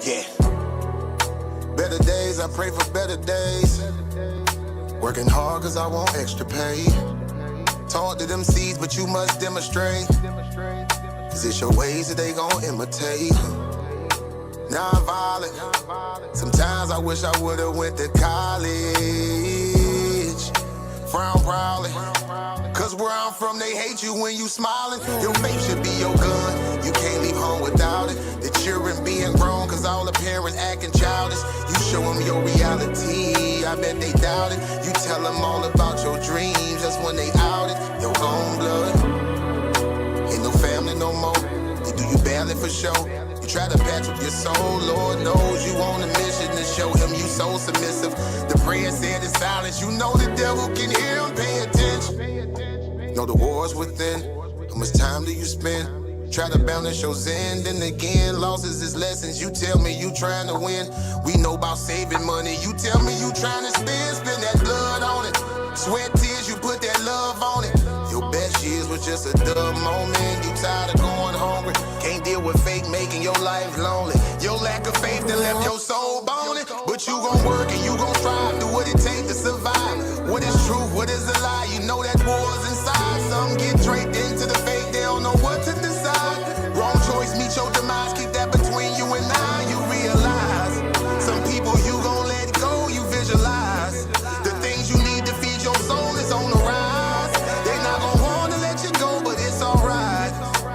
Yeah. Better days, I pray for better days. Working hard cause I want extra pay. Talk to them seeds, but you must demonstrate. Is it your ways that they gon' imitate? Non-violent. Sometimes I wish I would've went to college. Frown proudly. Cause where I'm from, they hate you when you smiling. Your faith should be your gun. You can't leave home without it. The children being grown, cause all the parents acting childish. You show them your reality, I bet they doubt it. You tell them all about your dreams, that's when they out it. Your own blood, ain't no family no more. They do you badly for show. You try to patch up your soul, Lord knows you on a mission to show him you so submissive. The prayer said in silence, you know the devil can hear him, pay attention. Know the war's within, how much time do you spend? Try to balance your zen, then again, losses is lessons. You tell me you trying to win, we know about saving money. You tell me you trying to spend that blood on it. Sweat, tears, you put that love on it. Your best years was just a dumb moment. You tired of going hungry, can't deal with fake making your life lonely. Your lack of faith that left your soul boning. But you gon' work and you gon' strive, do what it takes to survive. What is truth, what is a lie? You know that war's inside. Some get draped into the fake, they don't know what to decide. Wrong choice, meet your demise, keep that between you and I. You realize, some people you gon' let go, you visualize. The things you need to feed your soul is on the rise. They not gon' wanna let you go, but it's alright.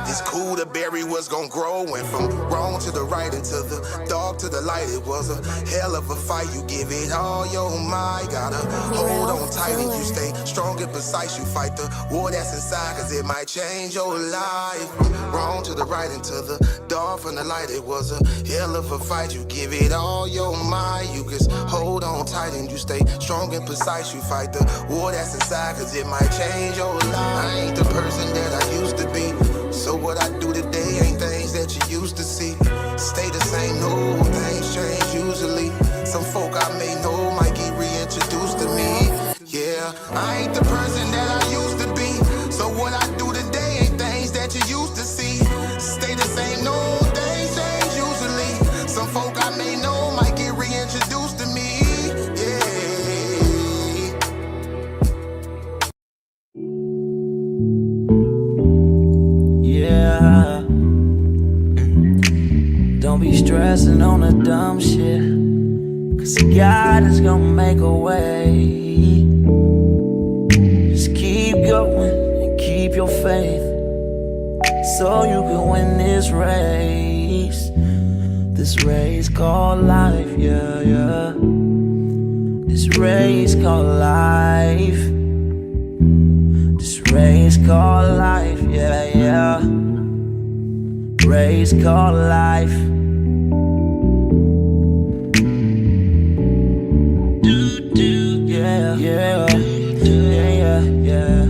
It's cool to bury what's gon' grow. Went from wrong to the right and to the dark to the light. It was a hell of a fight. You give it all your might. Gotta hold on tight and you stay strong and precise. You fight the war that's inside, cause it might change your life. From wrong to the right and to the dark from the light. It was a hell of a fight. You give it all your might. You just hold on tight and you stay strong and precise. You fight the war that's inside, cause it might change your life. I ain't the person that I used to be. So what I do today ain't things that you used to see. Stay the same, no, things change usually. Some folk I may know might get reintroduced to me. Yeah, I ain't the person that I used to be. So what I do today ain't things that you used to see. Stay the same, no, things change usually. Some folk I may know might get reintroduced to me. Yeah. Don't be stressing on the dumb shit, cause God is gonna make a way. Just keep going and keep your faith, so you can win this race. This race called life, yeah, yeah. This race called life. This race called life, yeah, yeah. Race called life. Yeah, yeah, yeah, yeah,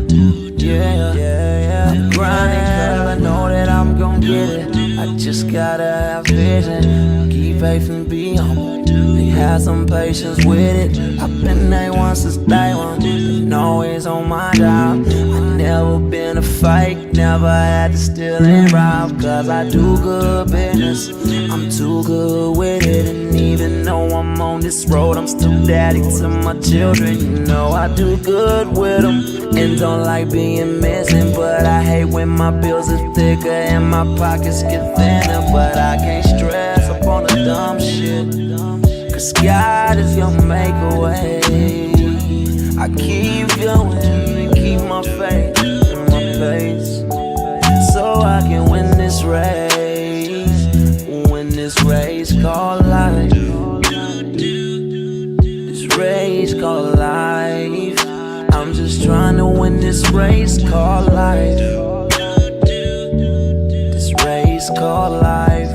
yeah, yeah. I'm grinding 'cause I know that I'm gon' get it. I just gotta have vision, keep faith and be humble. And have some patience with it. I've been A1 since day one, been always on my job. I never been a fake, never had to steal and rob. Cause I do good business, I'm too good with it. And even though I'm on this road, I'm still daddy to my children. You know I do good with them, and don't like being missing. But I hate when my bills are thicker and my pockets get thinner. But I can't stress up on the dumb shit, cause God is gonna make a way. I keep going and keep my faith in my pace, so I can win this race. Win this race called life. This race called life. I'm just trying to win this race called life. This race called life.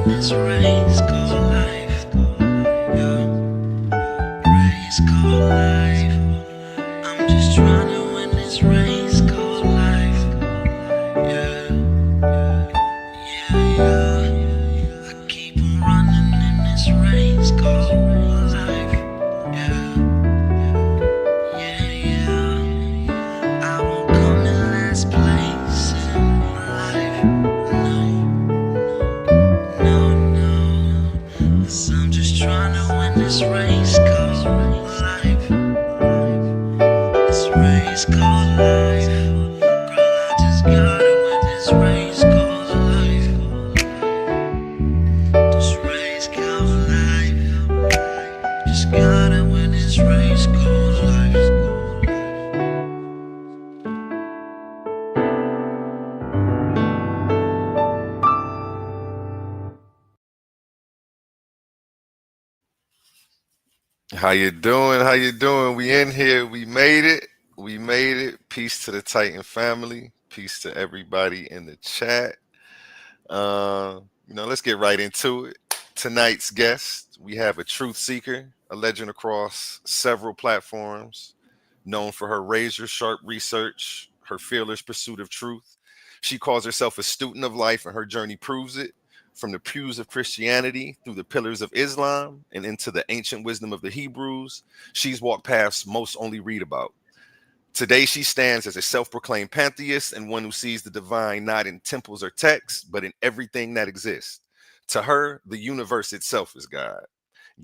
This race called life, yeah. Race called life. I'm just trying to win this race called life, yeah. Yeah, yeah. I keep on running in this race called life, yeah. How you doing? How you doing? We in here. We made it. We made it. Peace to the Titan family. Peace to everybody in the chat. Let's get right into it. Tonight's guest, we have a truth seeker, a legend across several platforms, known for her razor sharp research, her fearless pursuit of truth. She calls herself a student of life, and her journey proves it. From the pews of Christianity through the pillars of Islam and into the ancient wisdom of the Hebrews, she's walked paths most only read about. Today, she stands as a self proclaimed pantheist and one who sees the divine not in temples or texts, but in everything that exists. To her, the universe itself is God.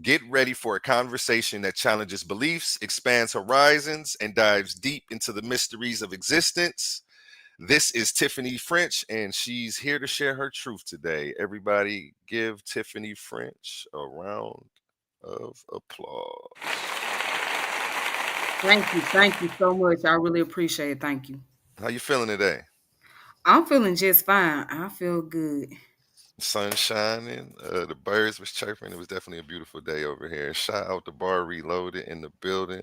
Get ready for a conversation that challenges beliefs, expands horizons, and dives deep into the mysteries of existence. This is Tiffany French, and she's here to share her truth today. Everybody, give Tiffany French a round of applause. Thank you. Thank you so much. I really appreciate it. Thank you. How you feeling today? I'm feeling just fine. I feel good. Sun shining, the birds was chirping. It was definitely a beautiful day over here. Shout out to Bar Reloaded in the building.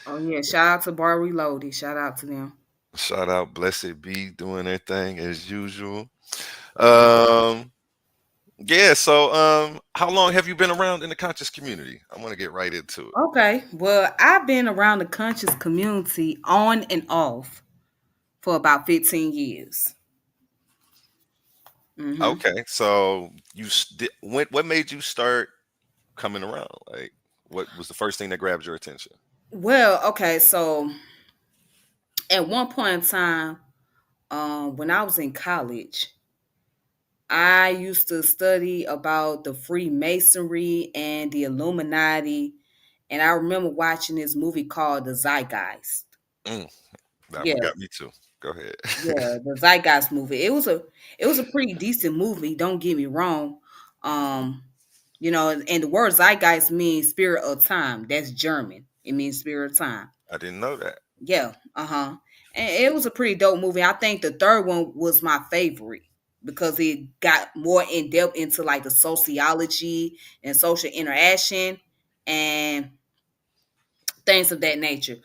Oh yeah, shout out to Bar Reloaded. Shout out to them. Shout out Blessed Be doing their thing as usual. Um, yeah. So, how long have you been around in the conscious community? I want to get right into it. Okay. Well, I've been around the conscious community on and off for about 15 years. Hmm. Okay, so what made you start coming around? Like, what was the first thing that grabbed your attention? Well, okay, so at one point in time, when I was in college, I used to study about the Freemasonry and the Illuminati, and I remember watching this movie called The Zeitgeist. Mm, that Yeah, one got me too. Go ahead. yeah, the Zeitgeist movie. It was a pretty decent movie. Don't get me wrong. Um, and the word Zeitgeist means spirit of time. That's German. It means spirit of time. I didn't know that. Yeah, uh-huh. And it was a pretty dope movie. I think the third one was my favorite because it got more in depth into like the sociology and social interaction and things of that nature.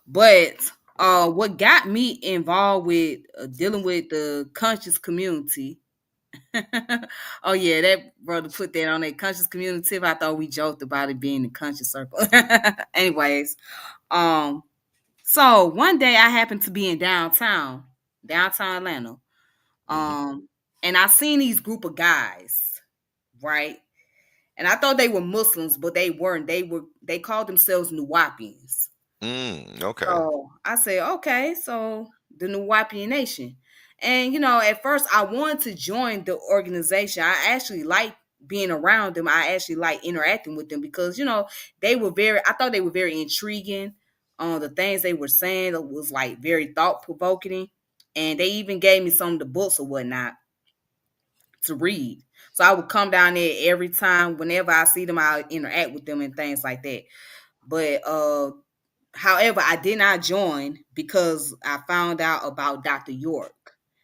But what got me involved with dealing with the conscious community. Oh yeah, that brother put that on that conscious community tip. I thought we joked about it being the conscious circle. Anyways, um so one day I happened to be in downtown Atlanta. Hmm. Um, and I seen these group of guys, right? And I thought they were Muslims, but they weren't. They called themselves Nuwapians. Okay. So I said, okay, so the Nuwapian Nation. And at first I wanted to join the organization. I actually liked being around them. I actually like interacting with them because I thought they were very intriguing. The things they were saying was like very thought provoking. And they even gave me some of the books or whatnot to read. So I would come down there every time, whenever I see them, I interact with them and things like that. But however, I did not join because I found out about Dr. York.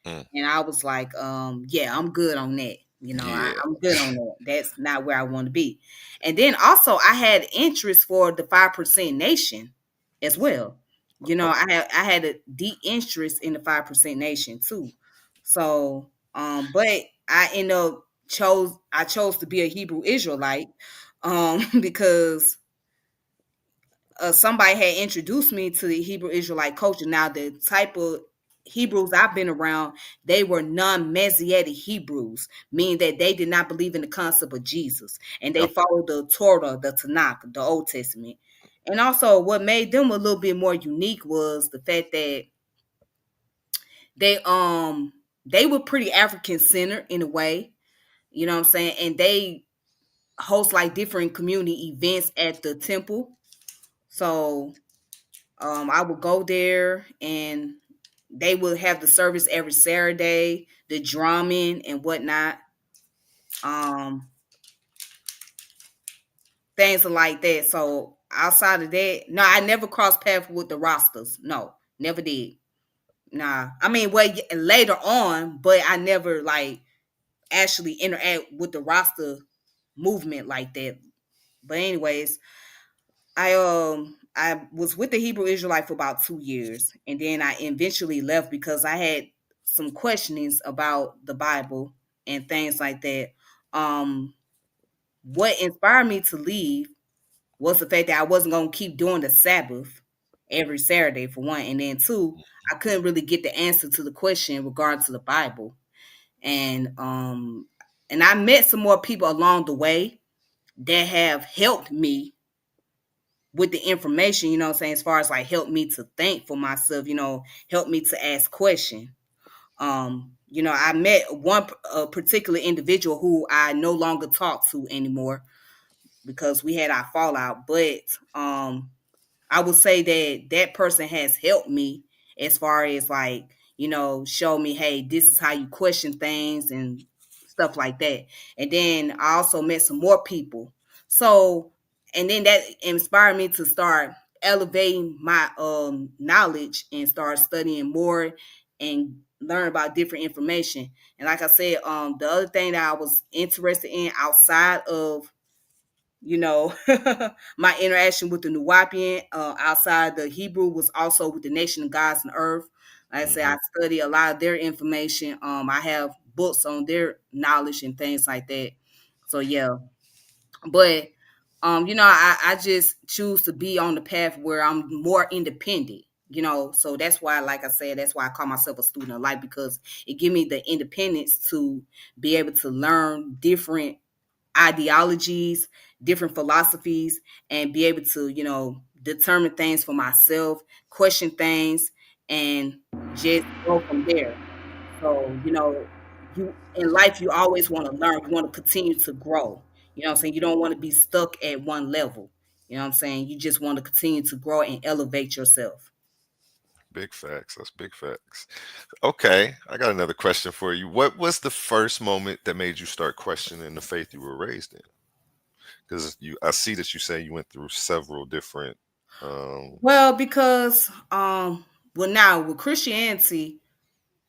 Mm, And I was like, yeah, I'm good on that. yeah. I'm good on that. That's not where I want to be. And then also I had interest for the 5% Nation as well. Okay. I had a deep interest in the 5% Nation too. So but I chose to be a Hebrew Israelite because somebody had introduced me to the Hebrew Israelite culture. Now, the type of Hebrews I've been around, they were non-Messianic Hebrews, meaning that they did not believe in the concept of Jesus, and they Okay. followed the Torah, the Tanakh, the Old Testament. And also, what made them a little bit more unique was the fact that they um they were pretty African centered in a way, you know what I'm saying, and they host like different community events at the temple. So I would go there and they would have the service every Saturday, the drumming and whatnot, um, things like that. So outside of that, no, I never crossed paths with the rosters. No, never did. Nah, I mean, well, later on, but I never like actually interact with the roster movement like that. But anyways, I was with the Hebrew Israelite for about 2 years, and then I eventually left because I had some questionings about the Bible and things like that. Um, what inspired me to leave was the fact that I wasn't gonna keep doing the Sabbath every Saturday for one, and then two, I couldn't really get the answer to the question in regards to the Bible, and and I met some more people along the way that have helped me with the information, you know what I'm saying, as far as like help me to think for myself, help me to ask questions. I met one particular individual who I no longer talk to anymore because we had our fallout, but I would say that that person has helped me as far as like, show me, hey, this is how you question things and stuff like that. And then I also met some more people. So, and then that inspired me to start elevating my knowledge and start studying more and learn about different information. And like I said, the other thing that I was interested in outside of you know, my interaction with the Nuwapian outside the Hebrew was also with the Nation of Gods and Earth. Like I say, Hmm. I study a lot of their information. I have books on their knowledge and things like that. So yeah, but I just choose to be on the path where I'm more independent. So that's why, like I said, that's why I call myself a student of life because it give me the independence to be able to learn different ideologies, different philosophies, and be able to, determine things for myself, question things, and just go from there. So, you in life, you always want to learn. You want to continue to grow. You know what I'm saying? You don't want to be stuck at one level. You know what I'm saying? You just want to continue to grow and elevate yourself. Big facts. That's big facts. Okay, I got another question for you. What was the first moment that made you start questioning the faith you were raised in? Because I see that you say you went through several different. Um, Well, because well now with Christianity,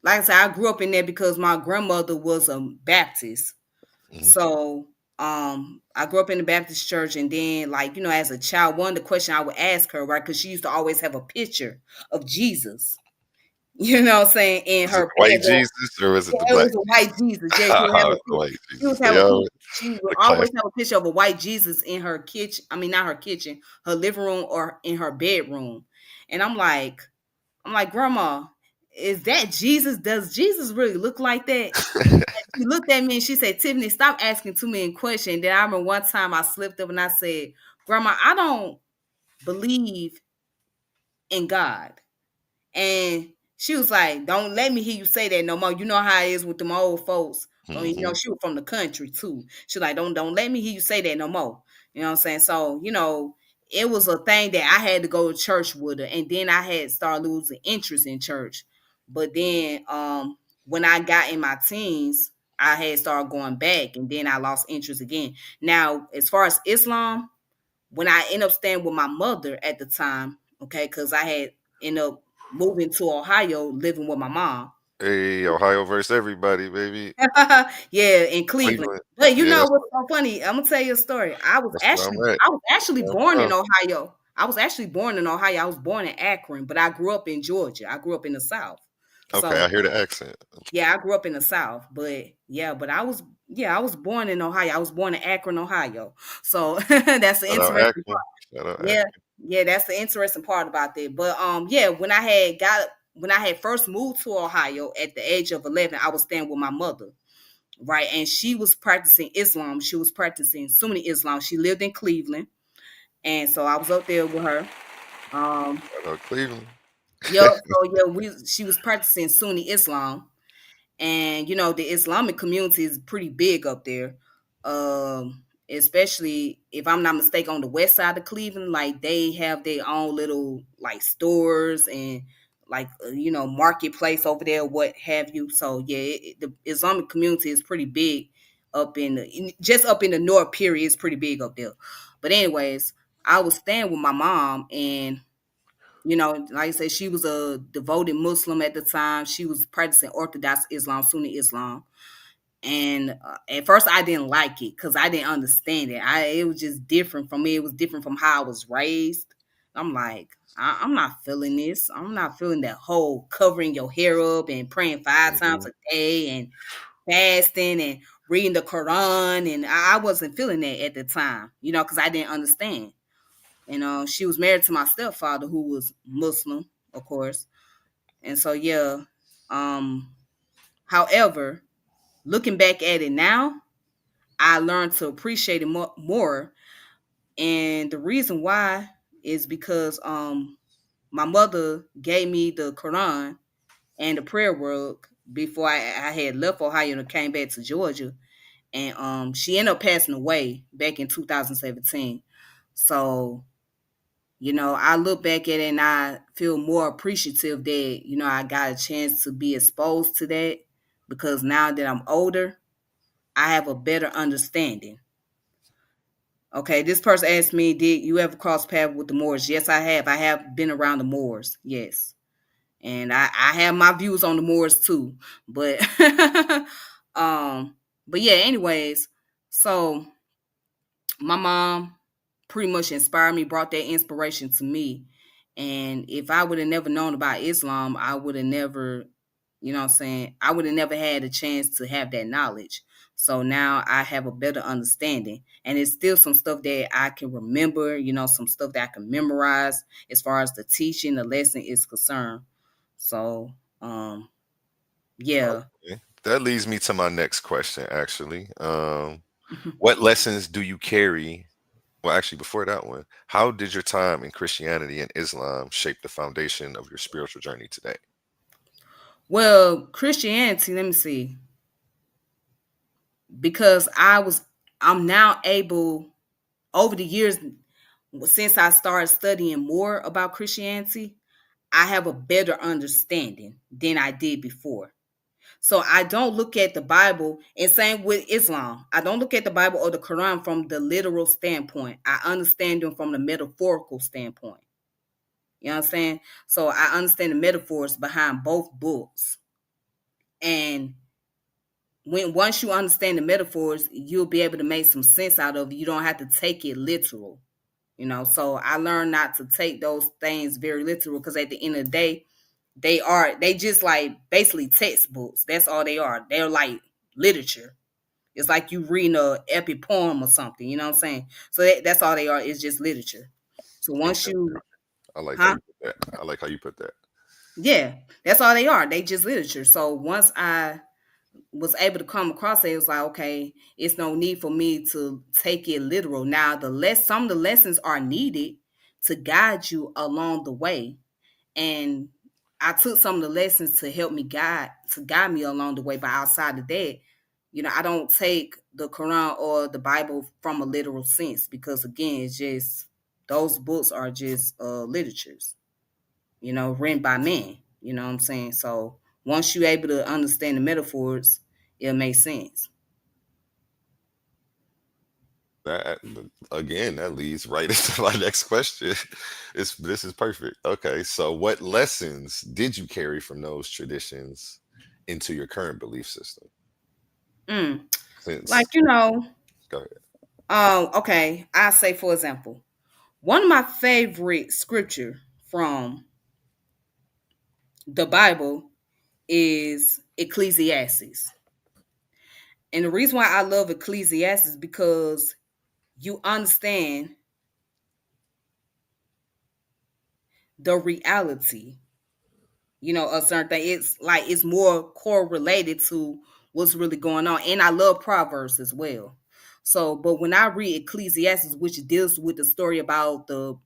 like I said, I grew up in there because my grandmother was a Baptist. mhm. So I grew up in the Baptist church, and then as a child, one of the questions I would ask her, right, because she used to always have a picture of Jesus, what I'm saying, in Was it her white bedroom. Jesus or was it the Yeah, it black was a white Jesus? Jesus. Yeah, she would have Oh, a it's the picture. white She would Jesus. have They a always picture. She would the always classic. have a picture of a white Jesus in her kitchen. I mean, not her kitchen, her living room or in her bedroom. And I'm like, Grandma, is that Jesus? Does Jesus really look like that? She looked at me and she said, Tiffany, stop asking too many questions. Then I remember one time I slipped up and I said, Grandma, I don't believe in God. And she was like, don't let me hear you say that no more. You know how it is with them old folks. Hmm. She was from the country too. She like, don't let me hear you say that no more. You know what I'm saying? So, it was a thing that I had to go to church with her. And then I had started losing interest in church. But then when I got in my teens, I had started going back and then I lost interest again. Now, as far as Islam, when I ended up staying with my mother at the time, okay, because I had ended up moving to Ohio, living with my mom. Hey, Ohio versus everybody, baby. Yeah, in Cleveland. Cleveland. But you Yeah, know what's so funny? I'm gonna tell you a story. that's where I'm at. I was That's actually where I'm born in from. Ohio. I was actually born in Ohio. I was born in Akron, but I grew up in Georgia. I grew up in the South. Okay, So I hear the accent. yeah, I grew up in the South, but yeah, but I was born in Ohio. I was born in Akron, Ohio. So that's the Shout out interesting. Akron. Shout out Yeah, Akron. yeah, that's the interesting part about that. But yeah, when I had first moved to Ohio at the age of 11, I was staying with my mother, right? And she was practicing Islam. She was practicing Sunni Islam. She lived in Cleveland, and so I was up there with her. Um, Shout out Cleveland. yep. So yeah, we she was practicing Sunni Islam, and the Islamic community is pretty big up there. Especially if I'm not mistaken, on the west side of Cleveland, like they have their own little like stores and like marketplace over there, what have you. So yeah, the Islamic community is pretty big up just up in the north. Period, is pretty big up there. But anyways, I was staying with my mom, and like I said, she was a devoted Muslim at the time. She was practicing Orthodox Islam, Sunni Islam. And at first I didn't like it because I didn't understand it. It was just different from me. It was different from how I was raised. I'm like, I'm not feeling this. I'm not feeling that whole covering your hair up and praying 5 times Mhm. a day and fasting and reading the Quran. And I wasn't feeling that at the time, because I didn't understand. And she was married to my stepfather, who was Muslim, of course. And so, yeah. Um, However, looking back at it now, I learned to appreciate it more. And the reason why is because my mother gave me the Quran and the prayer work before I had left Ohio and came back to Georgia. And she ended up passing away back in 2017. So, I look back at it and I feel more appreciative that, I got a chance to be exposed to that, because now that I'm older, I have a better understanding. Okay, this person asked me, did you ever cross paths with the Moors? Yes, I have. I have been around the Moors. Yes. And I have my views on the Moors too. But um, but yeah, anyways, so my mom pretty much inspired me, brought that inspiration to me. And if I would have never known about Islam, I would have never, what I'm saying, I would have never had a chance to have that knowledge. So now I have a better understanding. And it's still some stuff that I can remember, some stuff that I can memorize as far as the teaching, the lesson is concerned. So, yeah. Okay. That leads me to my next question, actually. What lessons do you carry? Well, actually, before that one, how did your time in Christianity and Islam shape the foundation of your spiritual journey today? Well, Christianity, let me see. Because I'm now able, over the years, since I started studying more about Christianity, I have a better understanding than I did before. So I don't look at the Bible, and same with Islam. I don't look at the Bible or the Quran from the literal standpoint. I understand them from the metaphorical standpoint. You know what I'm saying? So I understand the metaphors behind both books. And once you understand the metaphors, you'll be able to make some sense out of it. You don't have to take it literal. So I learned not to take those things very literal, because at the end of the day, they just like basically textbooks. That's all they are. They're like literature. It's like you reading a epic poem or something. You know what I'm saying? So that's all they are. It's just literature. So once Okay. you, I like how huh? you put that. I like how you put that. Yeah, that's all they are. They just literature. So once I was able to come across it, it was like, okay, it's no need for me to take it literal. Now some of the lessons are needed to guide you along the way. And I took some of the lessons to help me guide me along the way. But outside of that, I don't take the Quran or the Bible from a literal sense, because again, it's just, those books are just literatures, written by men. You know what I'm saying? So once you're able to understand the metaphors, it makes sense. That again, that leads right into my next question. This is perfect. Okay, so what lessons did you carry from those traditions into your current belief system? Mm. Like, Since go ahead. okay, I say, for example, one of my favorite scripture from the Bible is Ecclesiastes. And the reason why I love Ecclesiastes is because you understand the reality, of certain thing. It's like it's more correlated to what's really going on. And I love Proverbs as well. So, but when I read Ecclesiastes, which deals with the story about the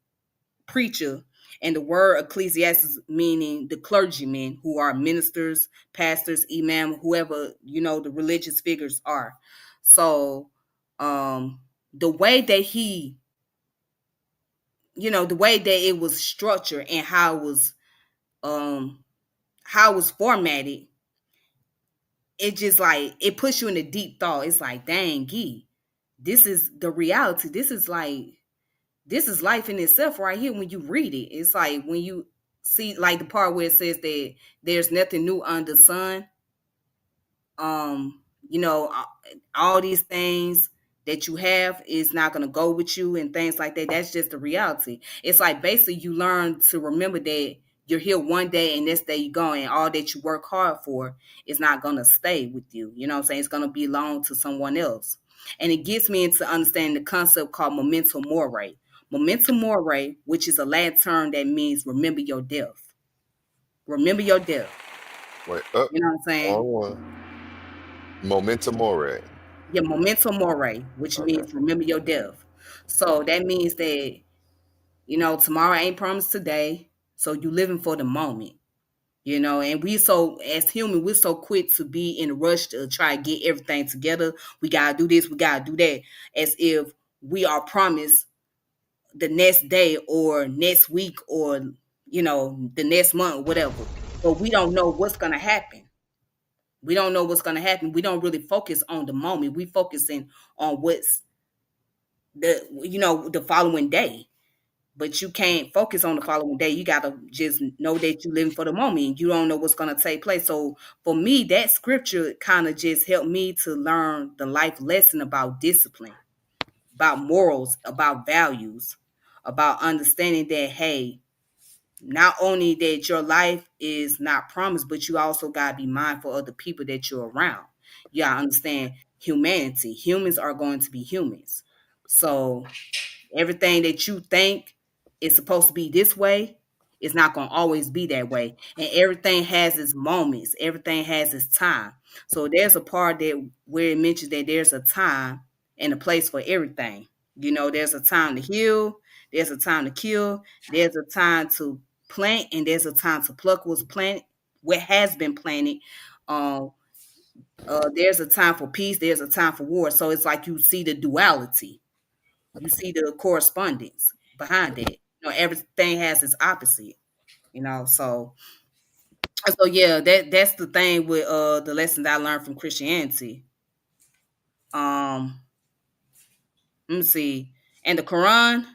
preacher, and the word Ecclesiastes meaning the clergymen, who are ministers, pastors, imam, whoever, the religious figures are. So the way that the way that it was structured and um how it was formatted, it just like it puts you in a deep thought. It's like, dang, gee, this is the reality. this is life in itself right here when you read it. It's like when you see like the part where it says that there's nothing new under the sun. um you know, all these things that you have is not going to go with you and things like that. That's just the reality. It's like basically you learn to remember that you're here one day and this day you go, and all that you work hard for is not going to stay with you. You know what I'm saying? It's going to belong to someone else. And it gets me into understanding the concept called memento mori. Memento mori, which is a Latin term that means remember your death. Remember your death. Wait, up, You know what I'm on saying? one. Momentum more. Your memento mori, which Okay. means remember your death. So that means that, you know, tomorrow ain't promised today. So you living for the moment, you know, and we so as human, we're so quick to be in a rush to try to get everything together. We gotta do this, we gotta do that, as if we are promised the next day or next week or, you know, the next month, whatever. But we don't know what's gonna happen. We don't know what's gonna happen. We don't really focus on the moment. We focusing on what's the, you know, the following day. But you can't focus on the following day. You gotta just know that you're living for the moment. You don't know what's gonna take place. So for me, that scripture kind of just helped me to learn the life lesson about discipline, about morals, about values, about understanding that, hey, not only that your life is not promised, but you also gotta be mindful of the people that you're around. You gotta understand humanity. Humans are going to be humans. So everything that you think is supposed to be this way is not going to always be that way. And everything has its moments, everything has its time. So there's a part that where it mentions that there's a time and a place for everything. You know, there's a time to heal, there's a time to kill, there's a time to plant, and there's a time to pluck what's planted, what has been planted. Um, there's a time for peace, there's a time for war. So it's like you see the duality, you see the correspondence behind it. You know, everything has its opposite. You know, so yeah, that's the thing with the lessons I learned from Christianity. Um, let me see, and the Quran.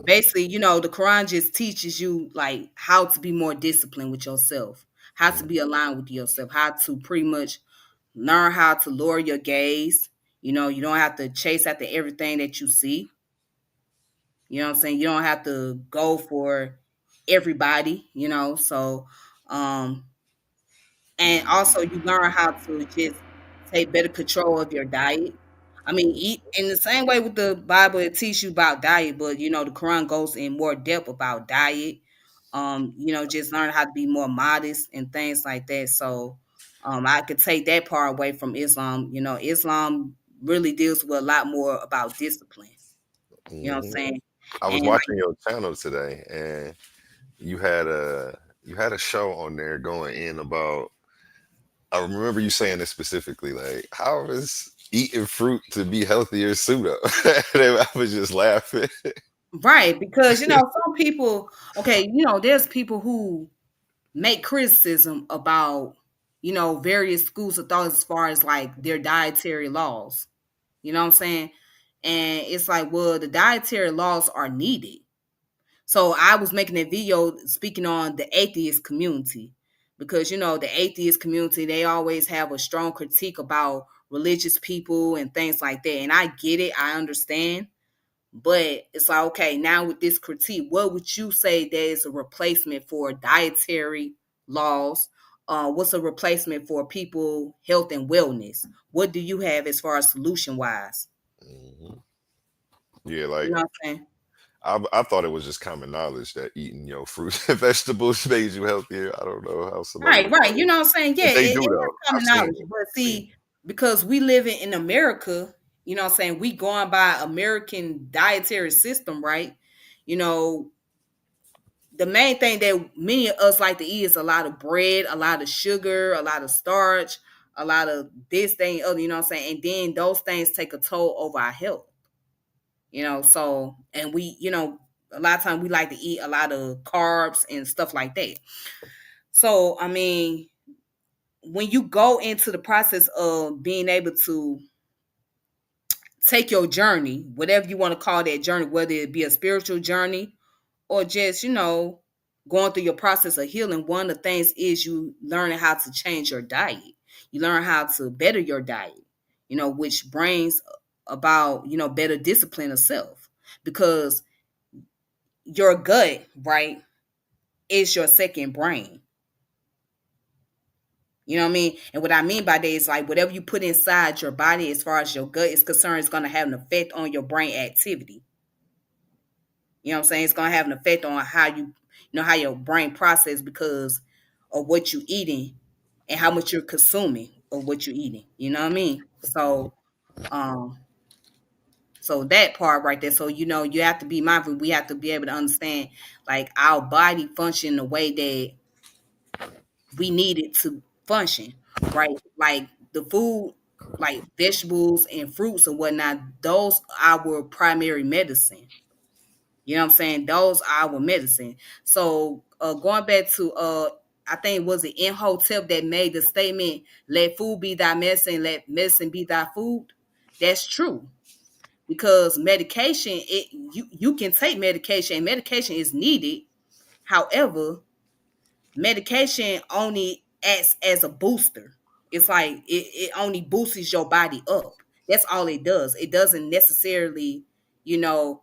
Basically, you know, the Quran just teaches you like how to be more disciplined with yourself, how to be aligned with yourself, how to pretty much learn how to lower your gaze. You know, you don't have to chase after everything that you see. You know what I'm saying? You don't have to go for everybody, you know. So um and also you learn how to just take better control of your diet. I mean, eat in the same way with the Bible, it teaches you about diet, but you know, the Quran goes in more depth about diet. You know, just learn how to be more modest and things like that. So I could take that part away from Islam. You know, Islam really deals with a lot more about discipline. You know what I'm Hmm. saying? I was And watching your channel today, and you had a show on there going in about. I remember you saying this specifically, like, how is eating fruit to be healthier pseudo? I was just laughing. right, because you know, some people, okay, you know, there's people who make criticism about, you know, various schools of thought as far as like their dietary laws. You know what I'm saying? And it's like, well, the dietary laws are needed. So I was making a video speaking on the atheist community because, you know, the atheist community, they always have a strong critique about religious people and things like that. And I get it, I understand. But it's like, okay, now with this critique, what would you say that is a replacement for dietary laws? What's a replacement for people health and wellness? What do you have as far as solution wise? Mhm. Yeah, You like know what I'm saying? I thought it was just common knowledge that eating fruits and vegetables made you healthier. I don't know how some other Right, right. You people, know what I'm saying? Yeah, but they do it is though. common I've seen knowledge. it. But I've seen see, because we live in America, you know what I'm saying, we going by American dietary system, right? You know, the main thing that many of us like to eat is a lot of bread, a lot of sugar, a lot of starch, a lot of this thing, other, you know what I'm saying? And then those things take a toll over our health, you know. So, and we, you know, a lot of times we like to eat a lot of carbs and stuff like that. So, I mean, when you go into the process of being able take your journey, whatever you want to call that journey, whether it be a spiritual journey or just, going through your process of healing, one of the things is you learning how to change your diet. You learn how to better your diet, which brings about, better discipline of self. Because your gut, right, is your second brain. You know what I mean? And what I mean by that is like whatever you put inside your body as far as your gut is concerned is going to have an effect on your brain activity. You know what I'm saying? It's going to have an effect on how how your brain process because of what you're eating and how much you're consuming of what you're eating. You know what I mean? Um, so that part right there. So, you have to be mindful. We have to be able to understand like our body function the way that we need it to function, right? Like the food, like vegetables and fruits and whatnot, those are our primary medicine. You know what I'm saying? Those are our medicine. So going back to I think was it in Hotel that made the statement, let food be thy medicine, let medicine be thy food. That's true. Because medication, you can take medication, and medication is needed. However, medication only acts as a booster. It's like it only boosts your body up. That's all it does. It doesn't necessarily, you know,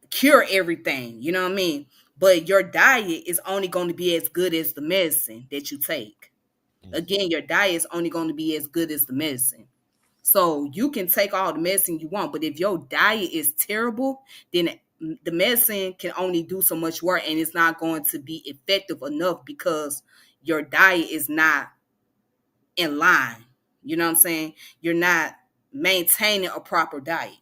cure everything. You know what I mean? But your diet is only going to be as good as the medicine that you take. Again, your diet is only going to be as good as the medicine. So you can take all the medicine you want, but if your diet is terrible, then the medicine can only do so much work and it's not going to be effective enough because your diet is not in line. You know what I'm saying? You're not maintaining a proper diet.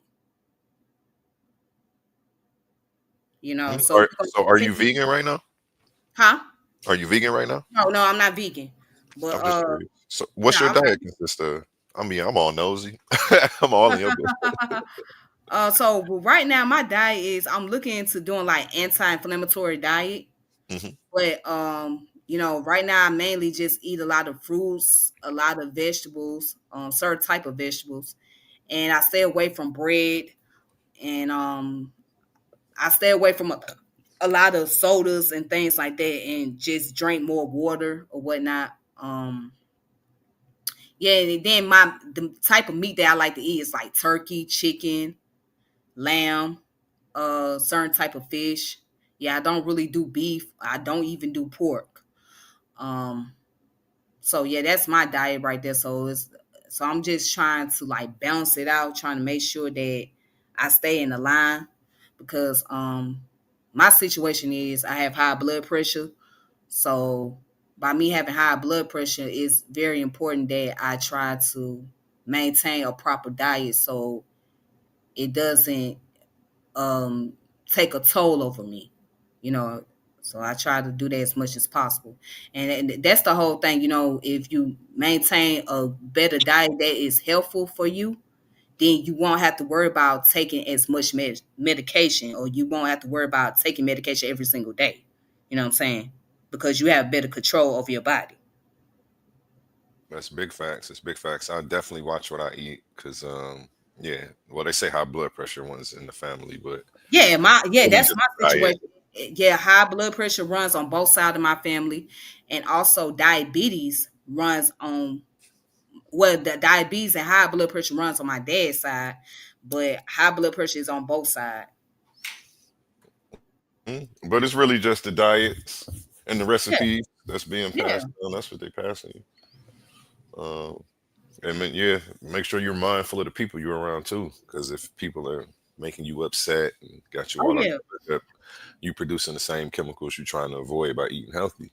So you're going to So are you continue, vegan right now? huh? Are you vegan right now? No, no, I'm not vegan. But I'm just curious. So no, what's your I'm not diet consist of? I mean, I'm all nosy. I'm all in your business. so right now my diet is I'm looking into doing like anti-inflammatory diet. Hmm. But right now I mainly just eat a lot of fruits, a lot of vegetables, certain type of vegetables, and I stay away from bread, and I stay away from a lot of sodas and things like that, and just drink more water or whatnot. Yeah, and then the type of meat that I like to eat is like turkey, chicken, lamb, certain type of fish. Yeah, I don't really do beef. I don't even do pork. Um, So yeah, that's my diet right there. So I'm just trying to like balance it out, trying to make sure that I stay in the line because my situation is I have high blood pressure. So by me having high blood pressure, it's very important that I try to maintain a proper diet so it doesn't um take a toll over me, you know. So I try to do that as much as possible. And that's the whole thing, if you maintain a better diet that is helpful for you, then you won't have to worry about taking as much medication, or you won't have to worry about taking medication every single day. You know what I'm saying? Because you have better control over your body. That's big facts. It's big facts. I definitely watch what I eat because, yeah, well, they say high blood pressure ones in the family, but Yeah, really that's just my diet. situation. Yeah, high blood pressure runs on both sides of my family, and also diabetes runs on the diabetes and high blood pressure runs on my dad's side, but high blood pressure is on both sides. But it's really just the diets and the Yeah, recipes that's being yeah, passed down. That's what they're passing you. And then, yeah, make sure you're mindful of the people you're around too, because if people are making you upset and got you oh all yeah, up, you producing the same chemicals you're trying to avoid by eating healthy.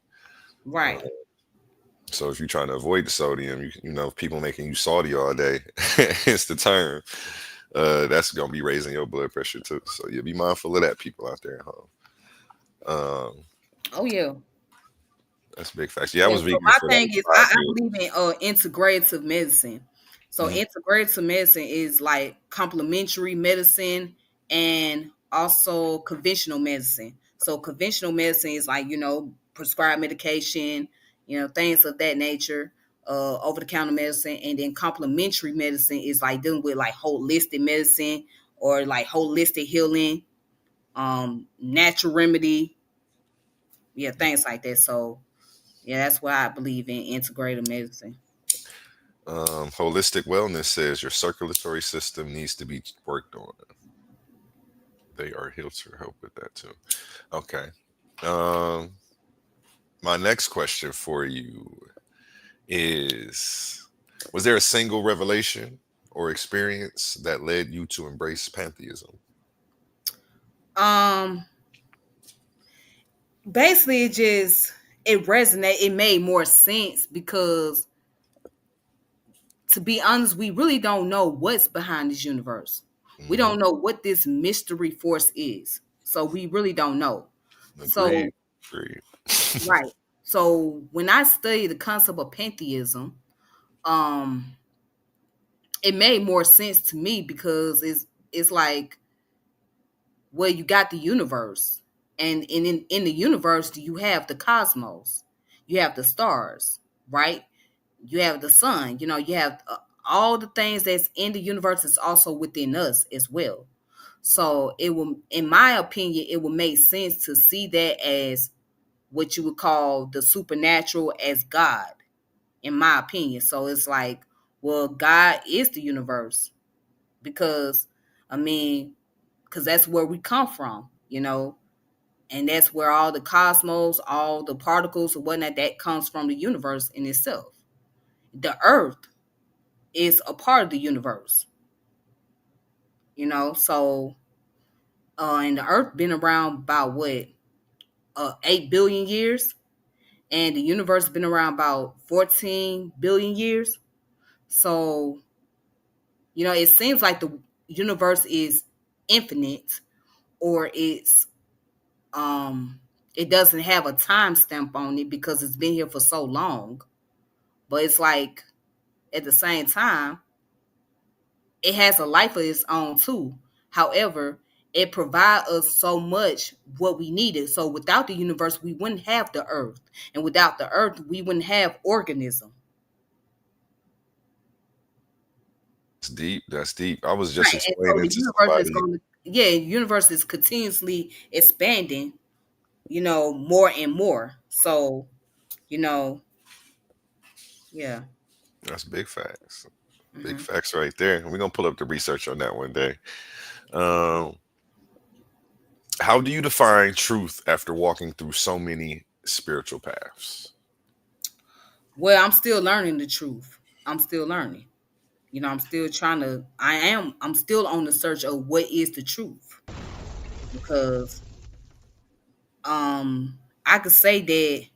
Uh, right. so if you're trying to avoid the sodium, people making you salty all day, it's the term. That's gonna be raising your blood pressure too. So you'll be mindful of that, people out there at home. Um, Oh yeah. that's big facts. Yeah, I Yeah, was so vegan my for like thing is I 5 years. believe in integrative medicine. So Mhm. integrative medicine is like complementary medicine and also conventional medicine. So conventional medicine is like, prescribed medication, things of that nature. over the counter medicine, and then complementary medicine is like dealing with like holistic medicine or like holistic healing, natural remedy, yeah, things like that. So yeah, that's why I believe in integrative medicine. Holistic wellness says your circulatory system needs to be worked on. They are here to help with that too. Okay. Um, my next question for you is, was there a single revelation or experience that led you to embrace pantheism? Um, Basically, it resonated. It made more sense because, to be honest, we really don't know what's behind this universe. We Hmm. don't know what this mystery force is. So we really don't know. Agreed. So Agreed. right. So when I studied the concept of pantheism, um, it made more sense to me because it's like, well, you got the universe, and in the universe, you have the cosmos, you have the stars, right? You have the sun. You know, you have all the things that's in the universe is also within us as well. So it will, in my opinion, it will make sense to see that as what you would call the supernatural as God, in my opinion. So it's like, well, God is the universe because, I mean, because that's where we come from, and that's where all the cosmos, all the particles and whatnot, that comes from the universe in itself. The earth is a part of the universe, so and the earth been around about what, 8 billion years, and the universe been around about 14 billion years. So it seems like the universe is infinite, or um it doesn't have a time stamp on it because it's been here for so long. But it's like, at the same time, it has a life of its own too. However, it provides us so much what we needed. So without the universe, we wouldn't have the earth, and without the earth, we wouldn't have organism. That's deep. That's deep. I was just Right. And so explaining the to universe is somebody. going to, yeah, the universe is continuously expanding, more and more. So, you know, yeah. That's big facts. Big Hmm. facts right there. We're gonna pull up the research on that one day. Um, how do you define truth after walking through so many spiritual paths? Well, I'm still learning the truth. I'm still learning. I'm still I'm still on the search of what is the truth, because I could say that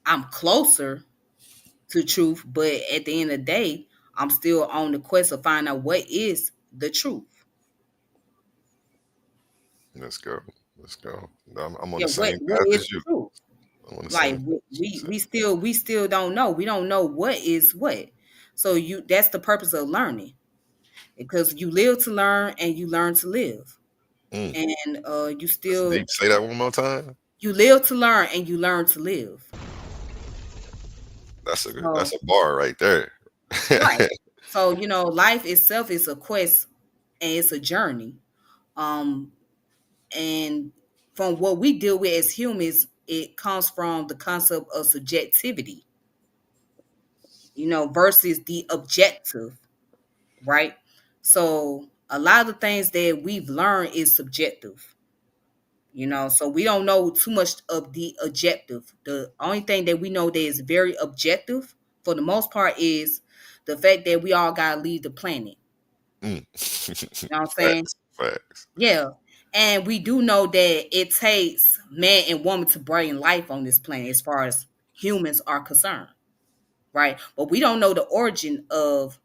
I'm closer to truth, but at the end of the day, I'm still on the quest of finding out what is the truth. Let's go. Let's go. I'm on Yeah, the what same what path is as the you. truth? I'm on the Like same path as you. we So, we still we still don't know. We don't know what is what. So that's the purpose of learning, because you live to learn and you learn to live. mm, And that's deep. Say that one more time. you live to learn and you learn to live. That's So a bar right there. right. So life itself is a quest, and it's a journey. Um, and from what we deal with as humans, it comes from the concept of subjectivity, versus the objective, right? So a lot of the things that we've learned is subjective, so we don't know too much of the objective. The only thing that we know that is very objective for the most part is the fact that we all gotta leave the planet. Mm. You know what I'm saying? Facts. Facts. Yeah. And we do know that it takes man and woman to bring life on this planet as far as humans are concerned, right? But we don't know the origin of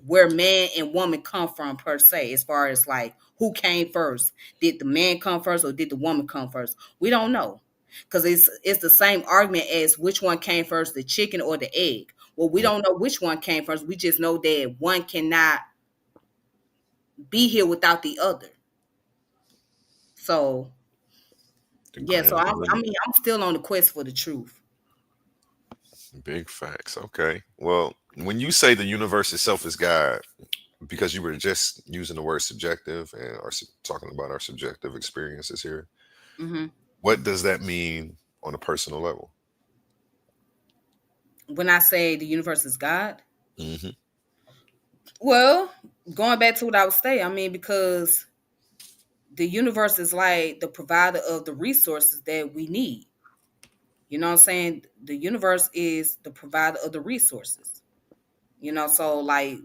where man and woman come from per se, as far as like who came first. Did the man come first or did the woman come first? We don't know. Because it's the same argument as which one came first, the chicken or the egg. Well, we Mm. don't know which one came first. We just know that one cannot be here without the other. So yeah, so Agreeing. I Agreeing. mean, I'm still on the quest for the truth. Big facts. Okay. Well, when you say the universe itself is God, because you were just using the word subjective and talking about our subjective experiences here, Hmm. what does that mean on a personal level? When I say the universe is God, Hmm. well, going back to what I was saying, I mean, because the universe is like the provider of the resources that we need. You know what I'm saying? The universe is the provider of the resources. So like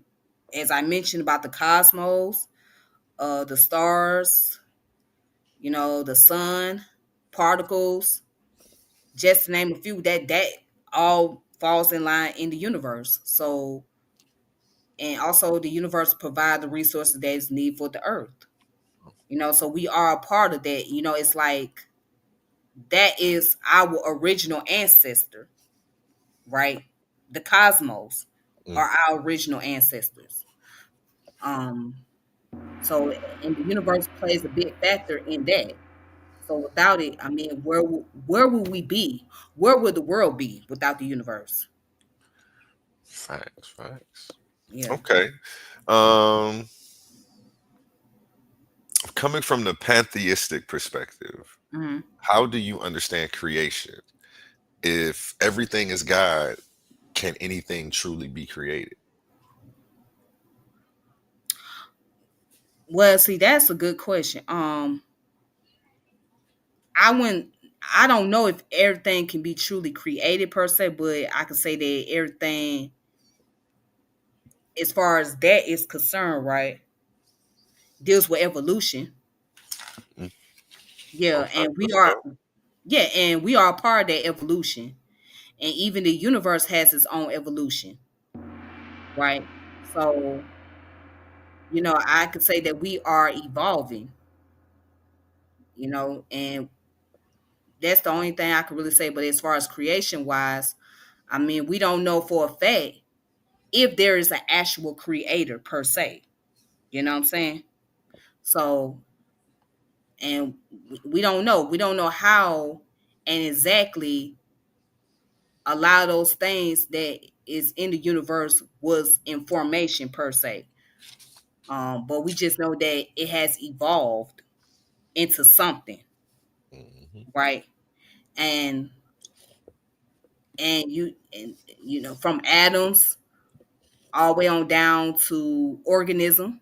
as I mentioned about the cosmos, the stars, the sun, particles, just to name a few, that all falls in line in the universe. So, and also the universe provide the resources that is needed for the earth. So we are a part of that. It's like that is our original ancestor, right? The cosmos Mm. are our original ancestors. Um, so and the universe plays a big factor in that. So without it, I mean, where would we be? Where would the world be without the universe? Facts, facts. Yeah. Okay. Um, Coming from the pantheistic perspective, Hmm. how do you understand creation? If everything is God, can anything truly be created? Well, see, that's a good question. I wouldn't. I don't know if everything can be truly created per se, but I can say that everything, as far as that is concerned, right, deals with evolution. Mm. Yeah, Okay, and we let's are. go. Yeah, and we are a part of that evolution, and even the universe has its own evolution, right? So I could say that we are evolving. And that's the only thing I could really say. But as far as creation wise, I mean, we don't know for a fact if there is an actual creator per se. You know what I'm saying? So, and we don't know. We don't know how and exactly a lot of those things that is in the universe was in formation per se. But we just know that it has evolved into something, Hmm. right? And from atoms all the way on down to organism,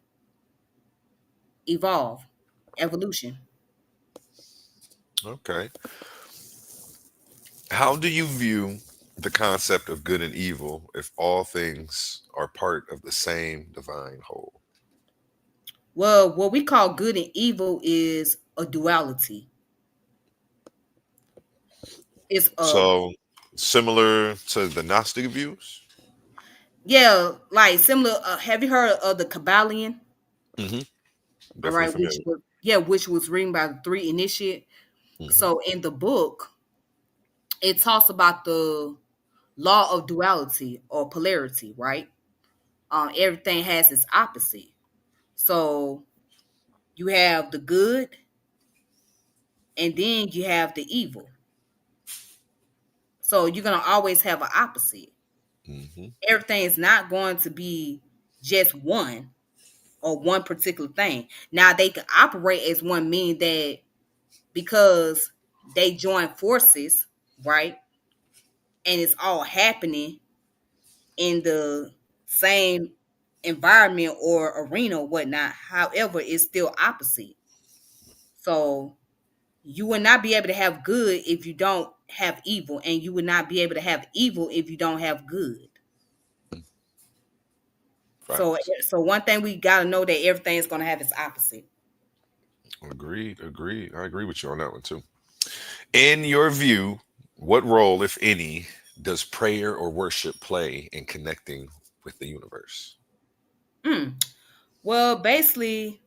evolve, evolution. Okay. How do you view the concept of good and evil if all things are part of the same divine whole? Well, what we call good and evil is a duality. It's a So, similar to the Gnostic views? Yeah, like similar. Have you heard of the Kabbalion? Hmm. All Definitely right, which familiar. was written by the three initiate. Hmm. So in the book, it talks about the law of duality or polarity, right? Everything has its opposite. So you have the good, and then you have the evil. So you're gonna always have an opposite. Hmm. Everything is not going to be just one or one particular thing. Now they can operate as one, meaning that because they join forces, right? And it's all happening in the same environment or arena or whatnot. However, it's still opposite. So you will not be able to have good if you don't have evil, and you will not be able to have evil if you don't have good. So, Facts. so one thing we got to know that everything is going to have its opposite. Agreed. Agreed. I agree with you on that one too. In your view, what role, if any, does prayer or worship play in connecting with the universe? Mm. Well, basically,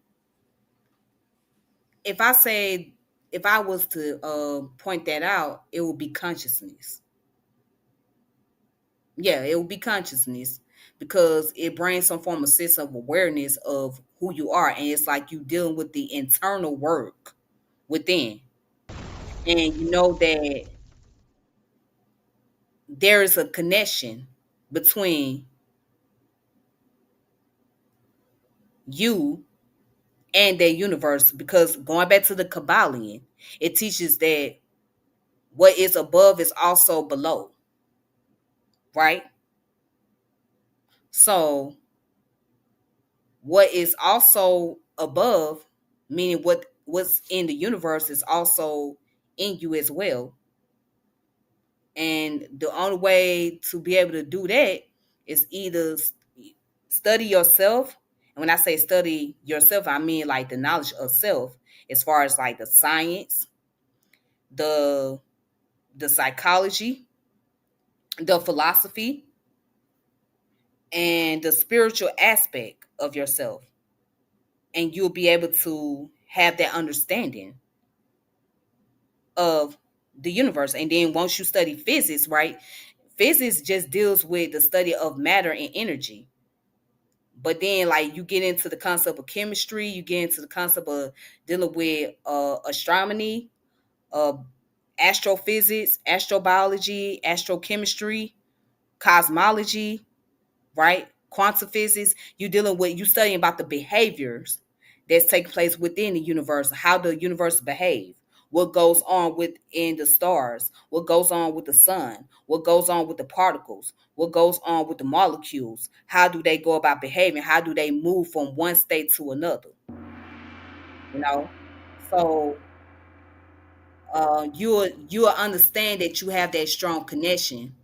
if I say if I was to point that out, it would be consciousness. Yeah, it would be consciousness because it brings some form of sense of awareness of who you are, and it's like you dealing with the internal work within, and you know that there is a connection between you and their universe, because going back to the Kabbalion, it teaches that what is above is also below, right? So what is also above, meaning what's in the universe is also in you as well. And the only way to be able to do that is either study yourself. And when I say study yourself, I mean like the knowledge of self, as far as like the science, the the psychology, the philosophy, and the spiritual aspect of yourself. And you'll be able to have that understanding of the universe. And then once you study physics, right? Physics just deals with the study of matter and energy. But then, like, you get into the concept of chemistry, you get into the concept of dealing with astronomy, uh, astrophysics, astrobiology, astrochemistry, cosmology, right? Quantum physics. You studying about the behaviors that's taking place within the universe, how the universe behave, what goes on within the stars, what goes on with the sun, what goes on with the particles, what goes on with the molecules, how do they go about behaving, how do they move from one state to another, you know? So you'll understand that you have that strong connection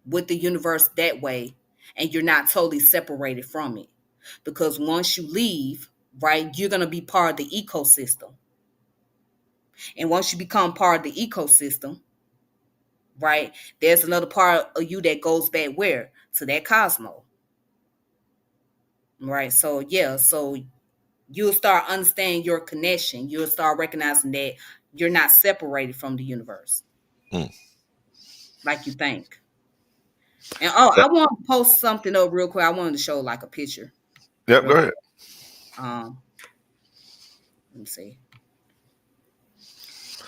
with the universe that way, and you're not totally separated from it, because once you leave, right, you're going to be part of the ecosystem. And once you become part of the ecosystem, right, there's another part of you that goes back where, to that cosmos, right? So yeah, so you'll start understanding your connection, you'll start recognizing that you're not separated from the universe Hmm. like you think. And oh, I want to post something up real quick. I wanted to show like a picture Yep, real go quick. ahead. um let me see.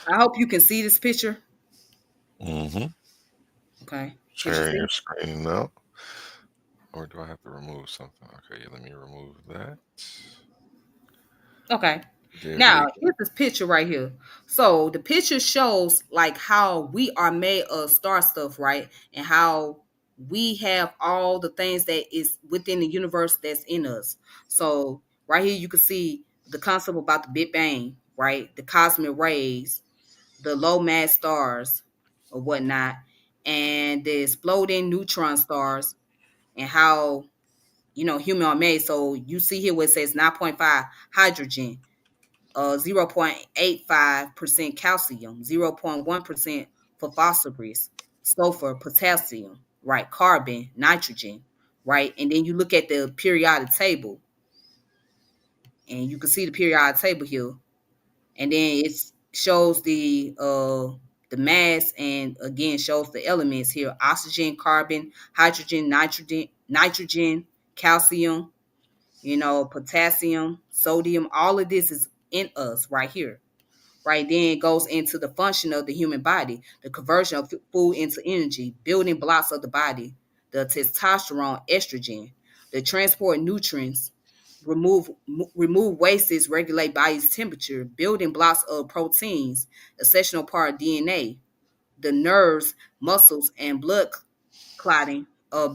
I hope you can see this picture. Mm-hmm. Okay. Could you Sharing see? your screen now. Or do I have to remove something? Okay, let me remove that. Okay. There Now, we here's this picture right here. So the picture shows like how we are made of star stuff, right? And how we have all the things that is within the universe that's in us. So right here you can see the concept about the Big Bang, right? The cosmic rays, the low mass stars or whatnot, and the exploding neutron stars, and how human are made. So you see here where it says 9.5 hydrogen, 0.85% calcium, 0.1% for phosphorus, sulfur, potassium, right? Carbon, nitrogen, right? And then you look at the periodic table, and you can see the periodic table here, and then it shows the mass, and again shows the elements here: oxygen, carbon, hydrogen, nitrogen, calcium, potassium, sodium. All of this is in us right here, right? Then it goes into the function of the human body, the conversion of food into energy, building blocks of the body, the testosterone, estrogen, the transport nutrients, remove wastes, regulate body's temperature, building blocks of proteins, essential part of DNA, the nerves, muscles, and blood clotting,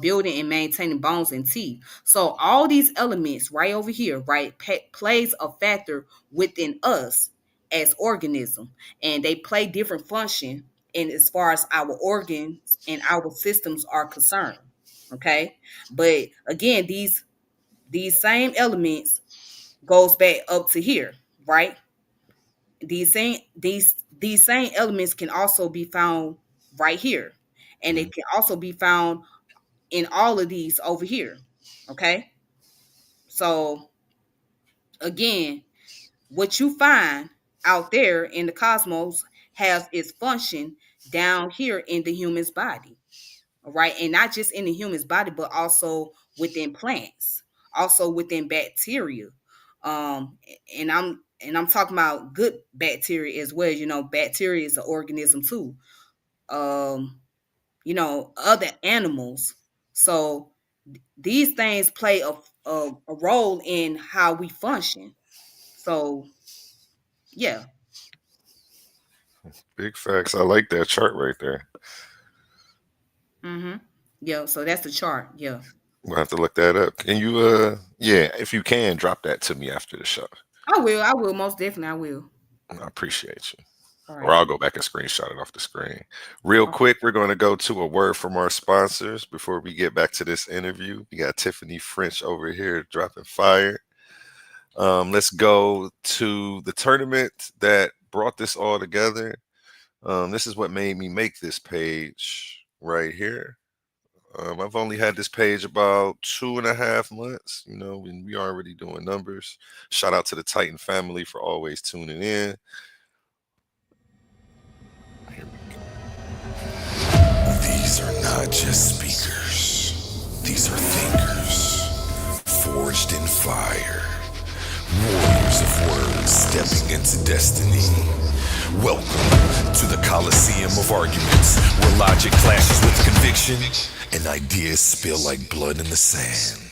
building and maintaining bones and teeth. So all these elements right over here, right, plays a factor within us as organism, and they play different function in as far as our organs and our systems are concerned. Okay, but again, these same elements goes back up to here, right? These same elements can also be found right here, and mm, it can also be found in all of these over here. Okay. So again, what you find out there in the cosmos has its function down here in the human's body. All right. And not just in the human's body, but also within plants, also within bacteria. Um, and I'm talking about good bacteria as well. Bacteria is an organism too. Um, other animals. So these things play a role in how we function. So yeah. Big facts. I like that chart right there. Mm-hmm. Yeah, so that's the chart. Yeah. We'll have to look that up. Can you yeah, if you can, drop that to me after the show. I will most definitely. I will. I appreciate you. All Or right. I'll go back and screenshot it off the screen. Real Okay. quick, we're going to go to a word from our sponsors before we get back to this interview. We got Tiffany French over here dropping fire. Let's go to the tournament that brought this all together. This is what made me make this page right here. I've only had this page about 2.5 months. We already doing numbers. Shout out to the Titan family for always tuning in. Here we go. These are not just speakers. These are thinkers, forged in fire. Warriors of words stepping into destiny. Welcome to the Coliseum of arguments, where logic clashes with conviction and ideas spill like blood in the sand.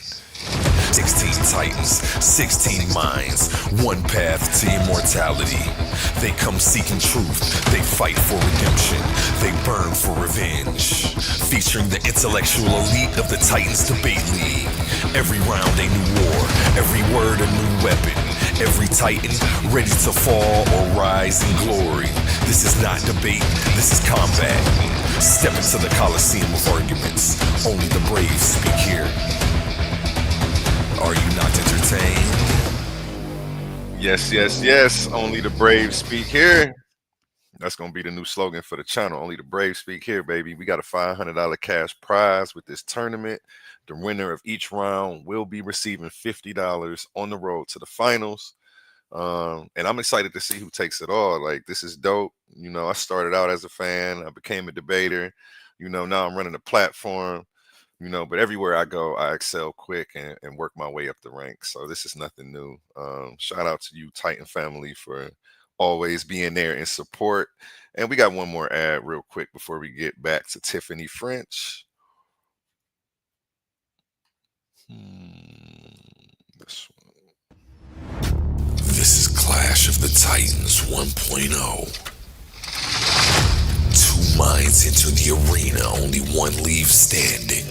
16 titans, 16 minds, one path to immortality. They come seeking truth, they fight for redemption, they burn for revenge. Featuring the intellectual elite of the Titans Debate League. Every round a new war, every word a new weapon. Every titan ready to fall or rise in glory. This is not debate, this is combat. Step into the Coliseum of arguments. Only the brave speak here. Are you not entertained? Yes, yes, yes. Only the brave speak here. That's going to be the new slogan for the channel. Only the brave speak here, baby. We got a $500 cash prize with this tournament. The winner of each round will be receiving $50 on the road to the finals. And I'm excited to see who takes it all. Like, this is dope. I started out as a fan. I became a debater. Now I'm running a platform. But everywhere I go, I excel quick and work my way up the ranks. So this is nothing new. Shout out to you, Titan family, for always being there in support. And we got one more ad real quick before we get back to Tiffany French. This one. This is Clash of the Titans 1.0. Two minds enter the arena, only one leaves standing.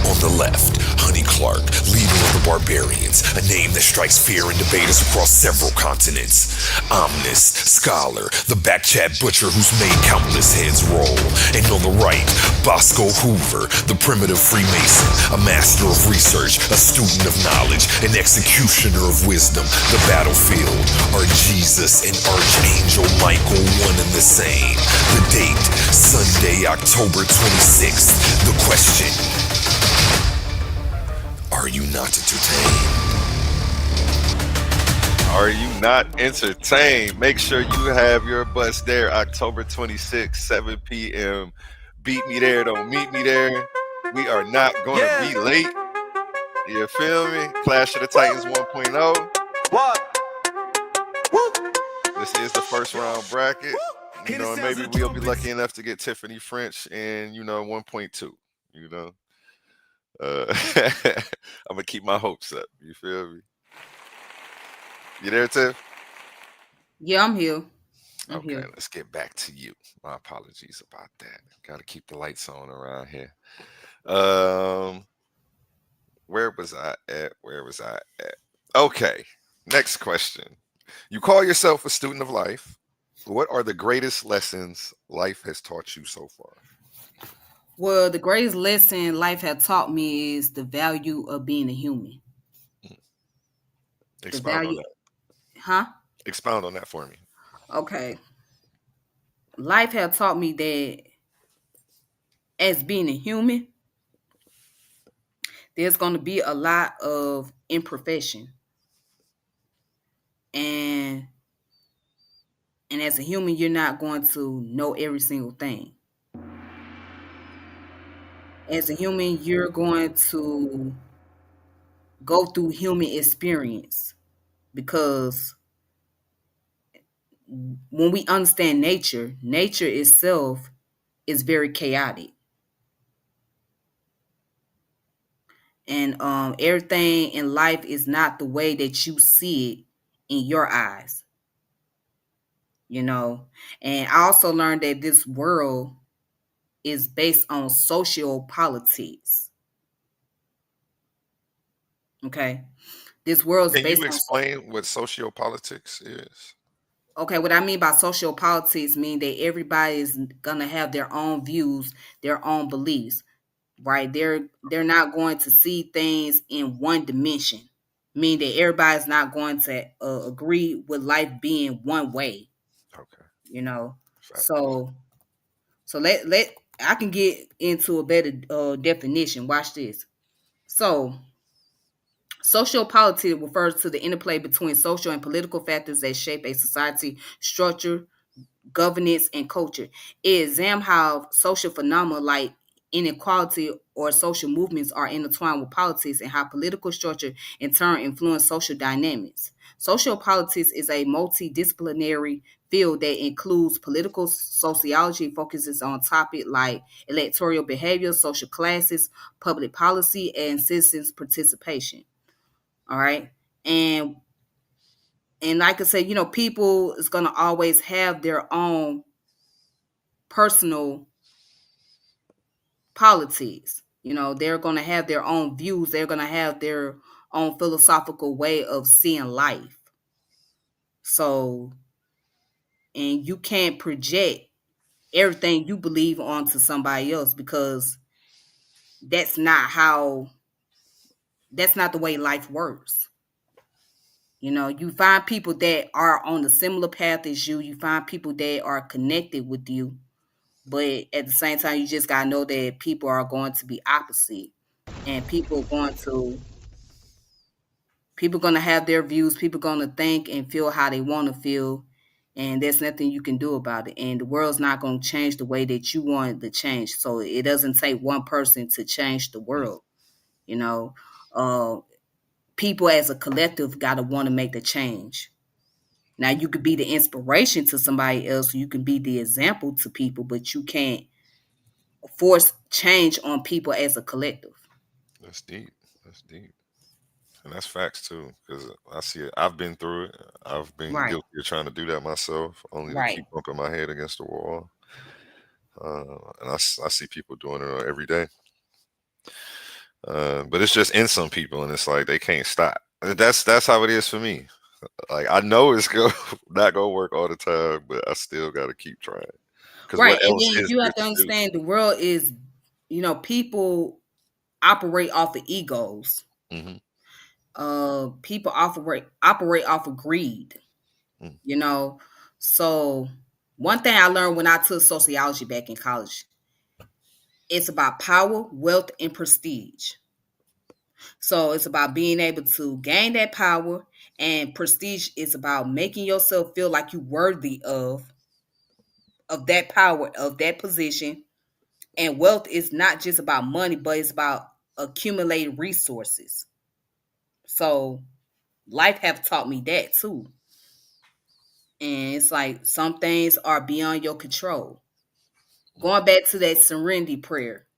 On the left, Honey Clark, leader of the Barbarians, a name that strikes fear in debaters across several continents. Omnis, scholar, the backchat butcher who's made countless heads roll. And on the right, Bosco Hoover, the primitive Freemason, a master of research, a student of knowledge, an executioner of wisdom. The battlefield are Jesus and Archangel Michael, one and the same. The date, Sunday, October 26th. The question: are you not entertained? Are you not entertained? Make sure you have your butts there October 26th, 7 p.m. Beat me there, don't meet me there. We are not going to be late. You feel me? Clash of the Titans 1.0. What? This is the first round bracket. And maybe we'll be lucky enough to get Tiffany French in, 1.2. I'm gonna keep my hopes up. You feel me? You there, Tiff? Yeah, I'm here. I'm Okay, here. let's get back to you. My apologies about that. Got to keep the lights on around here. Where was I at? Okay, next question. You call yourself a student of life. What are the greatest lessons life has taught you so far? Well, the greatest lesson life has taught me is the value of being a human. The Expound on value, that. huh? Expound on that for me. Okay. Life has taught me that as being a human, there's going to be a lot of imperfection. And as a human, you're not going to know every single thing. As a human, you're going to go through human experience because when we understand nature, nature itself is very chaotic. And everything in life is not the way that you see it in your eyes, you know. And I also learned that this world is based on social politics. Okay, this world is Can you based on explain what sociopolitics is? okay, what I mean by social politics mean that everybody is gonna have their own views, their own beliefs, right? They're not going to see things in one dimension. Mean that everybody's not going to agree with life being one way, Okay, you know. facts. So let I can get into a better definition. Watch this. So social politics refers to the interplay between social and political factors that shape a society structure, governance, and culture. It examines how social phenomena like inequality or social movements are intertwined with politics and how political structure in turn influence social dynamics. Social politics is a multidisciplinary field that includes political sociology, focuses on topics like electoral behavior, social classes, public policy, and citizens' participation. All right. And and like I said, people is gonna always have their own personal politics. They're going to have their own views. They're going to have their own philosophical way of seeing life. So, and you can't project everything you believe onto somebody else because that's not how, that's not the way life works. You find people that are on a similar path as you. You find people that are connected with you. But at the same time, you just got to know that people are going to be opposite. And people going to have their views. People going to think and feel how they want to feel, and there's nothing you can do about it. And the world's not going to change the way that you want it to change. So it doesn't take one person to change the Mm, world. You know, uh, People as a collective got to want to make the change. Now you could be the inspiration to somebody else. You can be the example to people, but you can't force change on people as a collective. that's deep. That's deep. And that's facts too, because I see it. I've been through it. I've been Right. guilty of trying to do that myself, only to Right. keep bumping my head against the wall. And I see people doing it every day. But it's just in some people, and it's like they can't stop. And that's how it is for me. Like I know it's go not gonna work all the time, but I still got to keep trying. Because Right. what And else then is you there have to to do? understand the world is, people operate off of egos. Hmm. People operate off of greed, Mm. you know. So one thing I learned when I took sociology back in college, it's about power, wealth, and prestige. So it's about being able to gain that power, and prestige is about making yourself feel like you're worthy of that power, of that position. And wealth is not just about money, but it's about accumulating resources. So life have taught me that too. And it's like some things are beyond your control. Going back to that serenity prayer,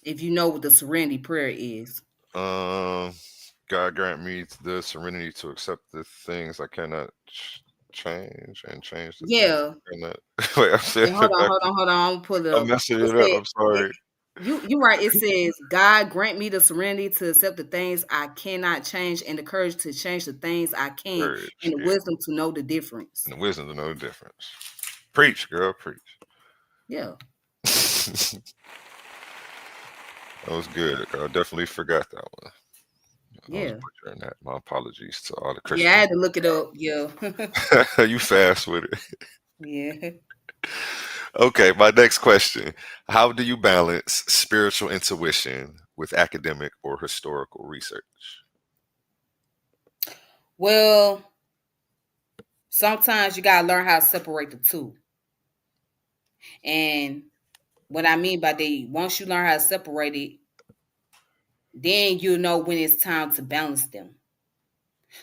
if you know what the serenity prayer is. Um, God grant me the serenity to accept the things I cannot change and change the things Yeah. I cannot. Wait, I'm saying And hold it on, back. hold on, hold on. I'm gonna pull it I'm up. messing It it up. said I'm sorry. you right. It says, God grant me the serenity to accept the things I cannot change and the courage to change the things I can Courage, and the yeah, wisdom to know the difference. and the wisdom to know the difference. Preach, girl, preach. Yeah. That was good. I definitely forgot that one. I was Yeah. butchering that. My apologies to all the Yeah, I Christians. had to look it up. Yeah. You fast with it. Yeah. Okay, my next question. How do you balance spiritual intuition with academic or historical research? Well, sometimes you gotta learn how to separate the two. And what I mean by that, once you learn how to separate it, then you know when it's time to balance them.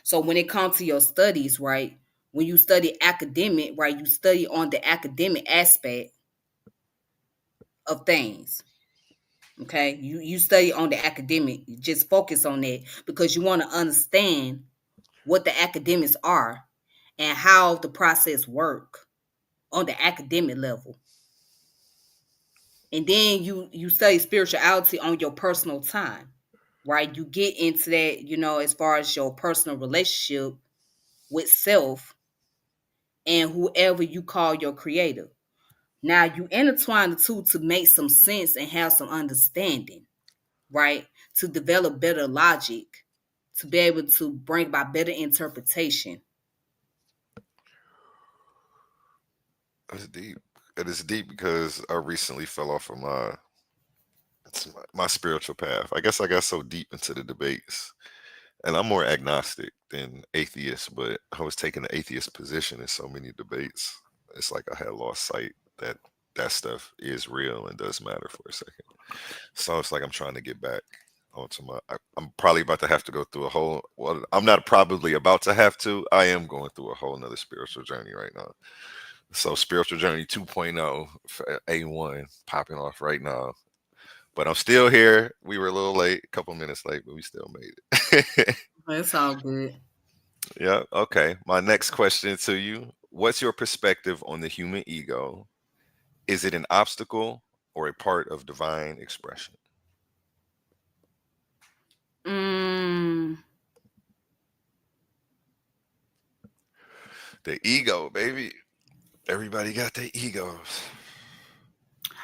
So when it comes to your studies, right? When you study academic, right, you study on the academic aspect of things. Okay, you study on the academic, you just focus on that because you want to understand what the academics are and how the process work on the academic level. And then you study spirituality on your personal time, right? You get into that, as far as your personal relationship with self and whoever you call your creator. Now you intertwine the two to make some sense and have some understanding, right? To develop better logic, to be able to bring about better interpretation. It's deep. It is deep because I recently fell off of my spiritual path. I guess I got so deep into the debates, and I'm more agnostic than atheist, but I was taking the atheist position in so many debates. It's like I had lost sight that that stuff is real and does matter for a second. So it's like I'm trying to get back onto I'm probably about to have to go through a whole. Well, I'm not probably about to have to. I am going through a whole nother spiritual journey right now. So spiritual journey 2.0 for A1 popping off right now. But I'm still here. We were a little late, a couple minutes late, but we still made it. It's all good. Yeah. Okay. My next question to you: what's your perspective on the human ego? Is it an obstacle or a part of divine expression? Mm, The ego, baby. Everybody got their egos.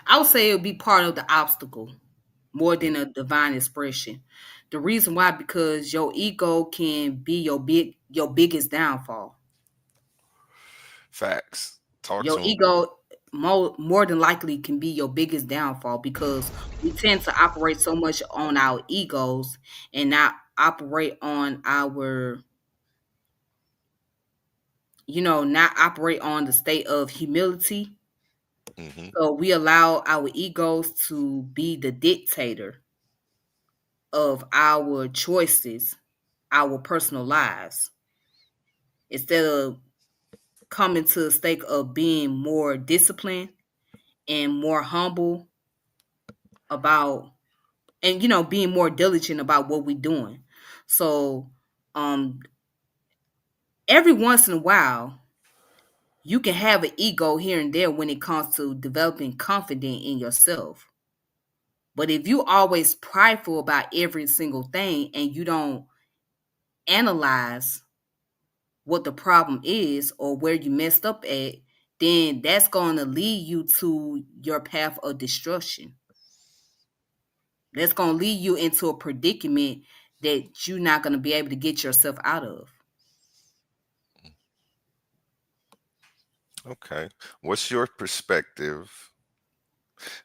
I would say it would be part of the obstacle more than a divine expression. The reason why, because your ego can be your biggest downfall. Facts. Talk Your to them. ego more than likely can be your biggest downfall because we tend to operate so much on our egos and not operate on not operate on the state of humility. Hmm. So we allow our egos to be the dictator of our choices, our personal lives, instead of coming to a state of being more disciplined and more humble about, and being more diligent about what we're doing. So um every once in a while you can have an ego here and there when it comes to developing confidence in yourself. But if you always prideful about every single thing and you don't analyze what the problem is or where you messed up at, then that's going to lead you to your path of destruction. That's going to lead you into a predicament that you're not going to be able to get yourself out of. Okay. What's your perspective?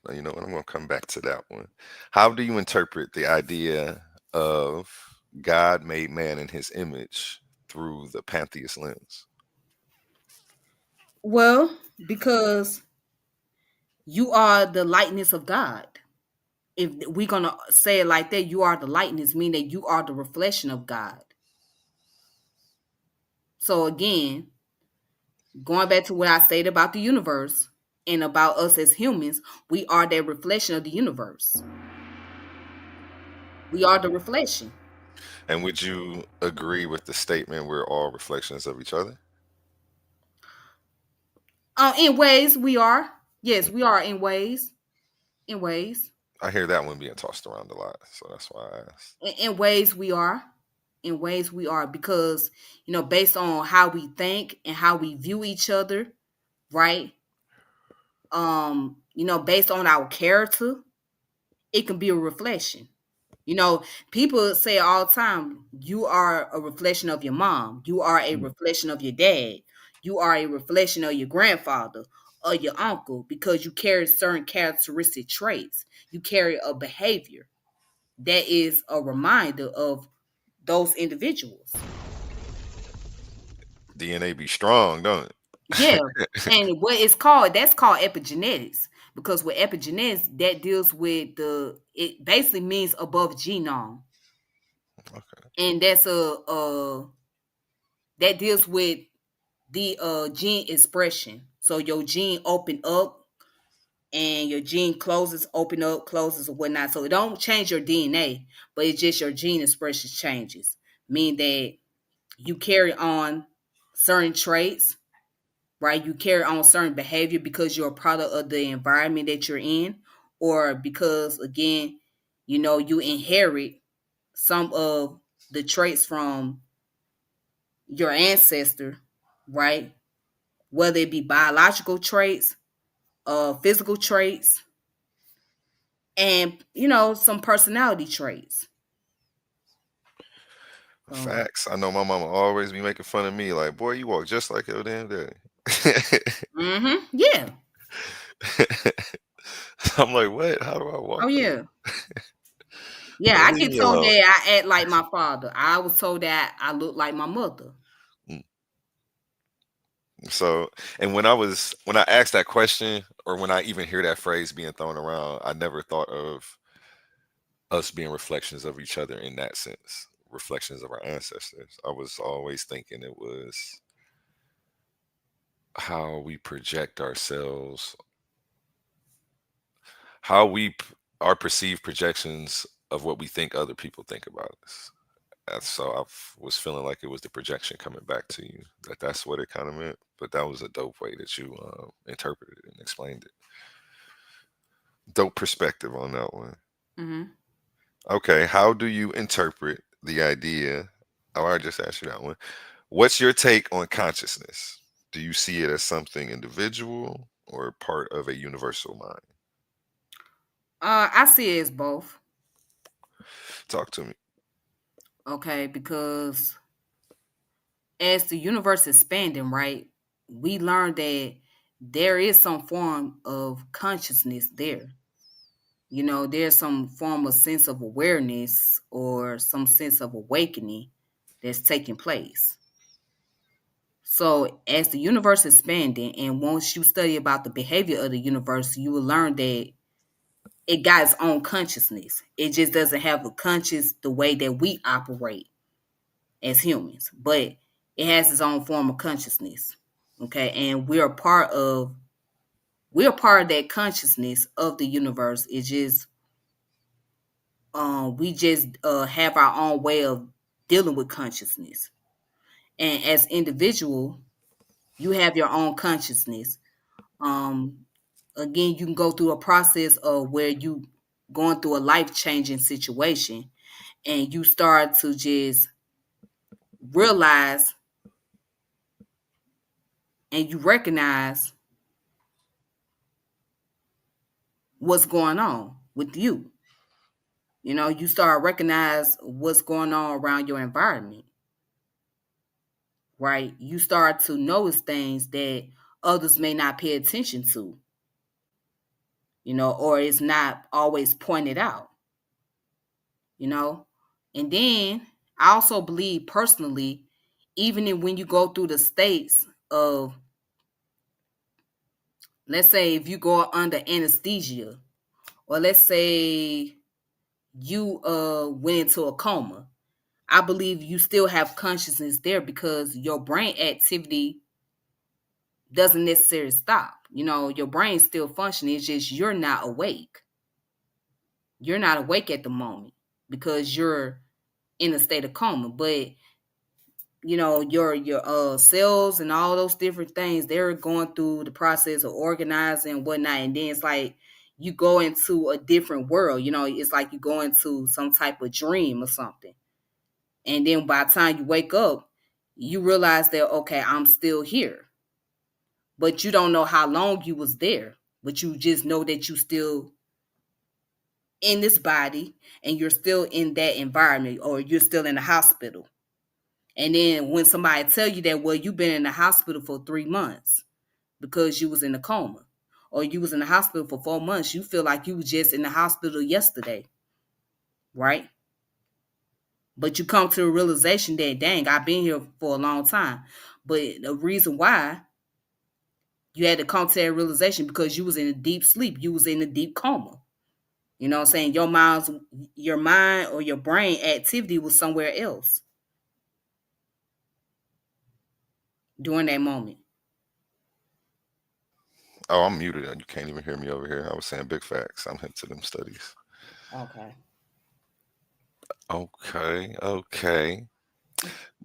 Now, you know what? I'm going to come back to that one. How do you interpret the idea of God made man in his image through the pantheist lens? Well, because you are the likeness of God. If we're going to say it like that, you are the likeness, meaning that you are the reflection of God. So again, going back to what I said about the universe and about us as humans, we are that reflection of the universe. We are the reflection. And would you agree with the statement we're all reflections of each other? In ways, we are. Yes, we are in ways. In ways. I hear that one being tossed around a lot, so that's why I asked. In ways, we are. In ways, we are because based on how we think and how we view each other, right? Based on our character, it can be a reflection. You know, people say all the time, you are a reflection of your mom. You are a reflection of your dad. You are a reflection of your grandfather or your uncle because you carry certain characteristic traits. You carry a behavior that is a reminder of those individuals. DNA be strong, don't Yeah. it? And that's called epigenetics. Because with epigenetics, that deals with it basically means above genome. Okay. And that deals with the gene expression. So your gene open up and your gene closes, open up, closes, or whatnot. So it don't change your DNA, but it's just your gene expression changes. Meaning that you carry on certain traits, right? You carry on certain behavior because you're a product of the environment that you're in, or because again, you inherit some of the traits from your ancestor, right? Whether it be biological traits, physical traits, and some personality traits. So, Facts. I know my mama always be making fun of me, like, boy, you walk just like your damn daddy. yeah. I'm like, what? How do I Oh walk like? yeah. Yeah, Like, I leave get me told alone. that I act like my father. I was told that I look like my mother. Mm. So, and when I asked that question, or when I even hear that phrase being thrown around, I never thought of us being reflections of each other in that sense, reflections of our ancestors. I was always thinking it was how we project ourselves, how our perceived projections of what we think other people think about us. So I was feeling like it was the projection coming back to you. That's what it kind of meant. But that was a dope way that you interpreted it and explained it. Dope perspective on that one. Hmm. Okay, how do you interpret the idea? Oh, I just asked you that one. What's your take on consciousness? Do you see it as something individual or part of a universal mind? I see it as both. Talk to me. Okay, because as the universe is expanding, right, we learned that there is some form of consciousness there. There's some form of sense of awareness or some sense of awakening that's taking place. So as the universe is expanding, and once you study about the behavior of the universe, you will learn that it got its own consciousness. It just doesn't have a conscious the way that we operate as humans, but it has its own form of consciousness. Okay, and we're part of that consciousness of the universe. It's just we just have our own way of dealing with consciousness. And as individual, you have your own consciousness. Um, Again, you can go through a process of where you going through a life changing situation, and you start to just realize and you recognize what's going on with you. You start recognize what's going on around your environment, right? You start to notice things that others may not pay attention to, or it's not always pointed out, you know. And then I also believe personally, even when you go through the states of, let's say, if you go under anesthesia, or let's say you went into a coma, I believe you still have consciousness there because your brain activity doesn't necessarily stop. Your brain's still functioning. It's just you're not awake. You're not awake at the moment because you're in a state of coma. But your cells and all those different things, they're going through the process of organizing and whatnot. And then it's like you go into a different world. It's like you go into some type of dream or something. And then by the time you wake up, you realize that, okay, I'm still here. But you don't know how long you was there. But you just know that you still in this body and you're still in that environment, or you're still in the hospital. And then when somebody tell you that, well, you've been in the hospital for 3 months because you was in a coma, or you was in the hospital for 4 months, you feel like you was just in the hospital yesterday, right? But you come to the realization that, dang, I've been here for a long time. But the reason why you had to come to that realization because you was in a deep sleep, you was in a deep coma. You know what I'm saying? Your mind or your brain activity was somewhere else during that moment. Oh, I'm muted. You can't even hear me over here. I was saying big facts. I'm into them studies. Okay. Okay, okay.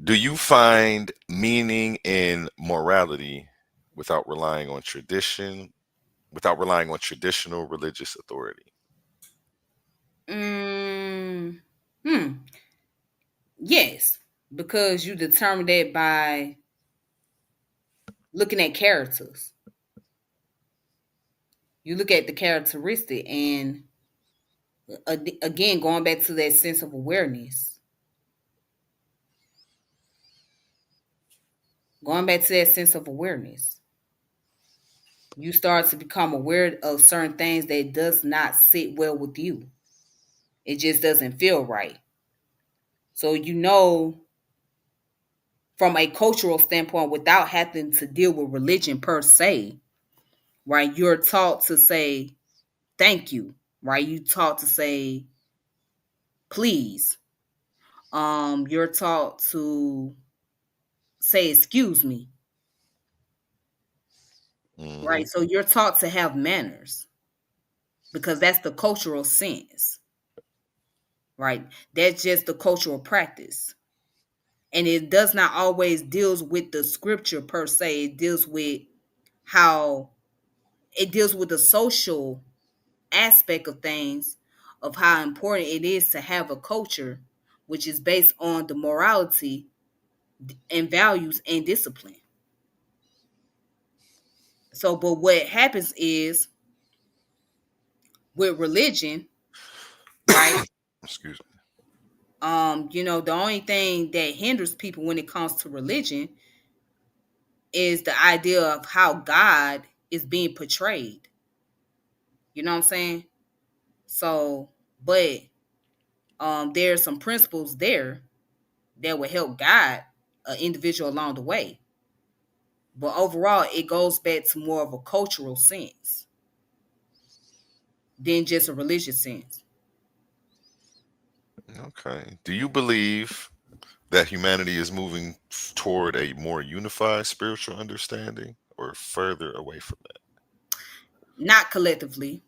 Do you find meaning in morality without relying on tradition, without relying on traditional religious authority? Mm, hmm. Yes, because you determine that by looking at characters. You look at the characteristic, and again, going back to that sense of awareness. Going back to that sense of awareness. You start to become aware of certain things that does not sit well with you. It just doesn't feel right. So you know from a cultural standpoint without having to deal with religion per se, right? You're taught to say thank you, right? You taught to say please. You're taught to say excuse me, Hmm. right? So you're taught to have manners because that's the cultural sense, right? That's just the cultural practice. And it does not always deals with the scripture per se. It deals with how it deals with the social aspect of things, of how important it is to have a culture which is based on the morality and values and discipline. So, but what happens is with religion, right? Excuse me. The only thing that hinders people when it comes to religion is the idea of how God is being portrayed. You know what I'm saying? So, but there's some principles there that will help guide an individual along the way. But overall, it goes back to more of a cultural sense than just a religious sense. Okay. Do you believe that humanity is moving toward a more unified spiritual understanding or further away from that? Not collectively,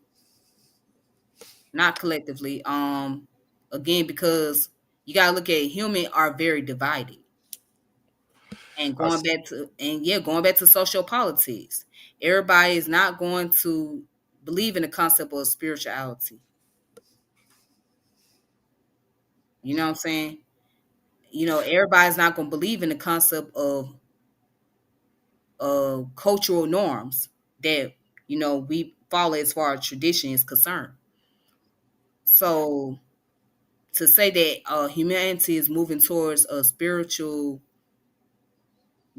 not collectively. Again, because you gotta look at human are very divided. And I going s- back to going back to social politics, everybody is not going to believe in the concept of spirituality. You know what I'm saying? Everybody's not going to believe in the concept of cultural norms that we follow as far as tradition is concerned. So to say that humanity is moving towards a spiritual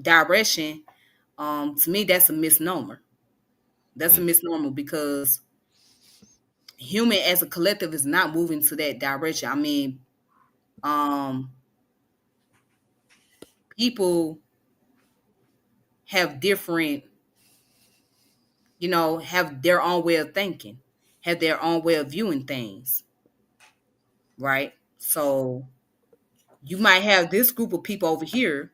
direction, to me, that's a misnomer. That's a mm, misnomer because human as a collective is not moving to that direction. I mean, um, people have different, have their own way of thinking, have their own way of viewing things, right? So you might have this group of people over here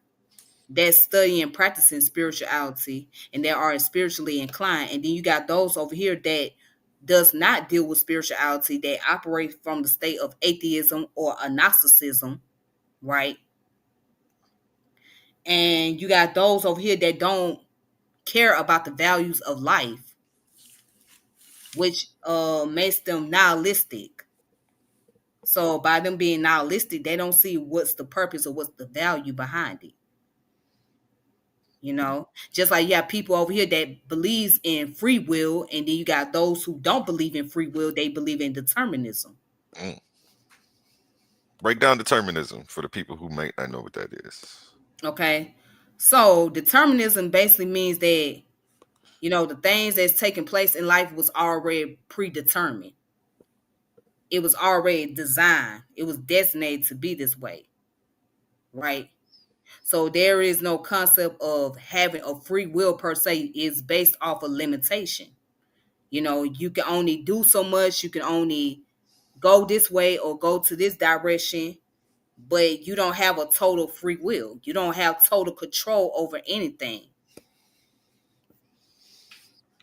that's studying and practicing spirituality and they are spiritually inclined. And then you got those over here that does not deal with spirituality, that operate from the state of atheism or agnosticism, right? And you got those over here that don't care about the values of life, which makes them nihilistic. So by them being nihilistic, they don't see what's the purpose or what's the value behind it. Just like you have people over here that believes in free will, and then you got those who don't believe in free will, they believe in determinism. mm. Break down determinism for the people who may not know what that is. Okay. So determinism basically means that the things that's taking place in life was already predetermined. It was already designed. It was designated to be this way, right? So there is no concept of having a free will per se. It's based off of limitation. You can only do so much. You can only go this way or go to this direction, but you don't have a total free will. You don't have total control over anything.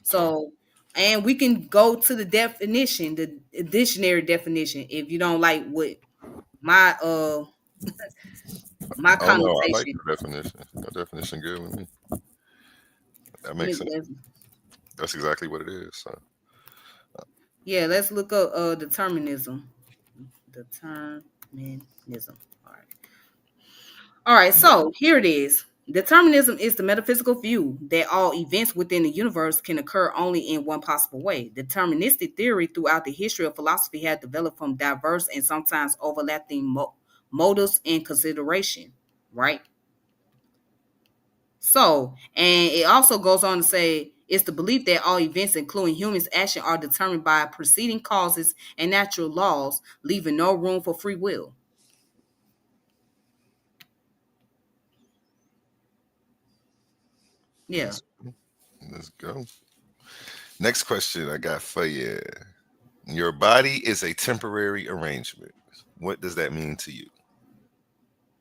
So, and we can go to the definition, the dictionary definition, if you don't like what my my Oh no, I like connotation. the definition. That definition good with me. That Let makes me, sense. That's exactly what it is. So yeah, let's look up determinism. Determinism. All right. All right, yeah, so here it is. Determinism is the metaphysical view that all events within the universe can occur only in one possible way. Deterministic theory throughout the history of philosophy has developed from diverse and sometimes overlapping motives and consideration, right? So, and it also goes on to say it's the belief that all events, including humans' action, are determined by preceding causes and natural laws, leaving no room for free will. Yeah. let's let's go. Next question I got for you. Your body is a temporary arrangement. What does that mean to you?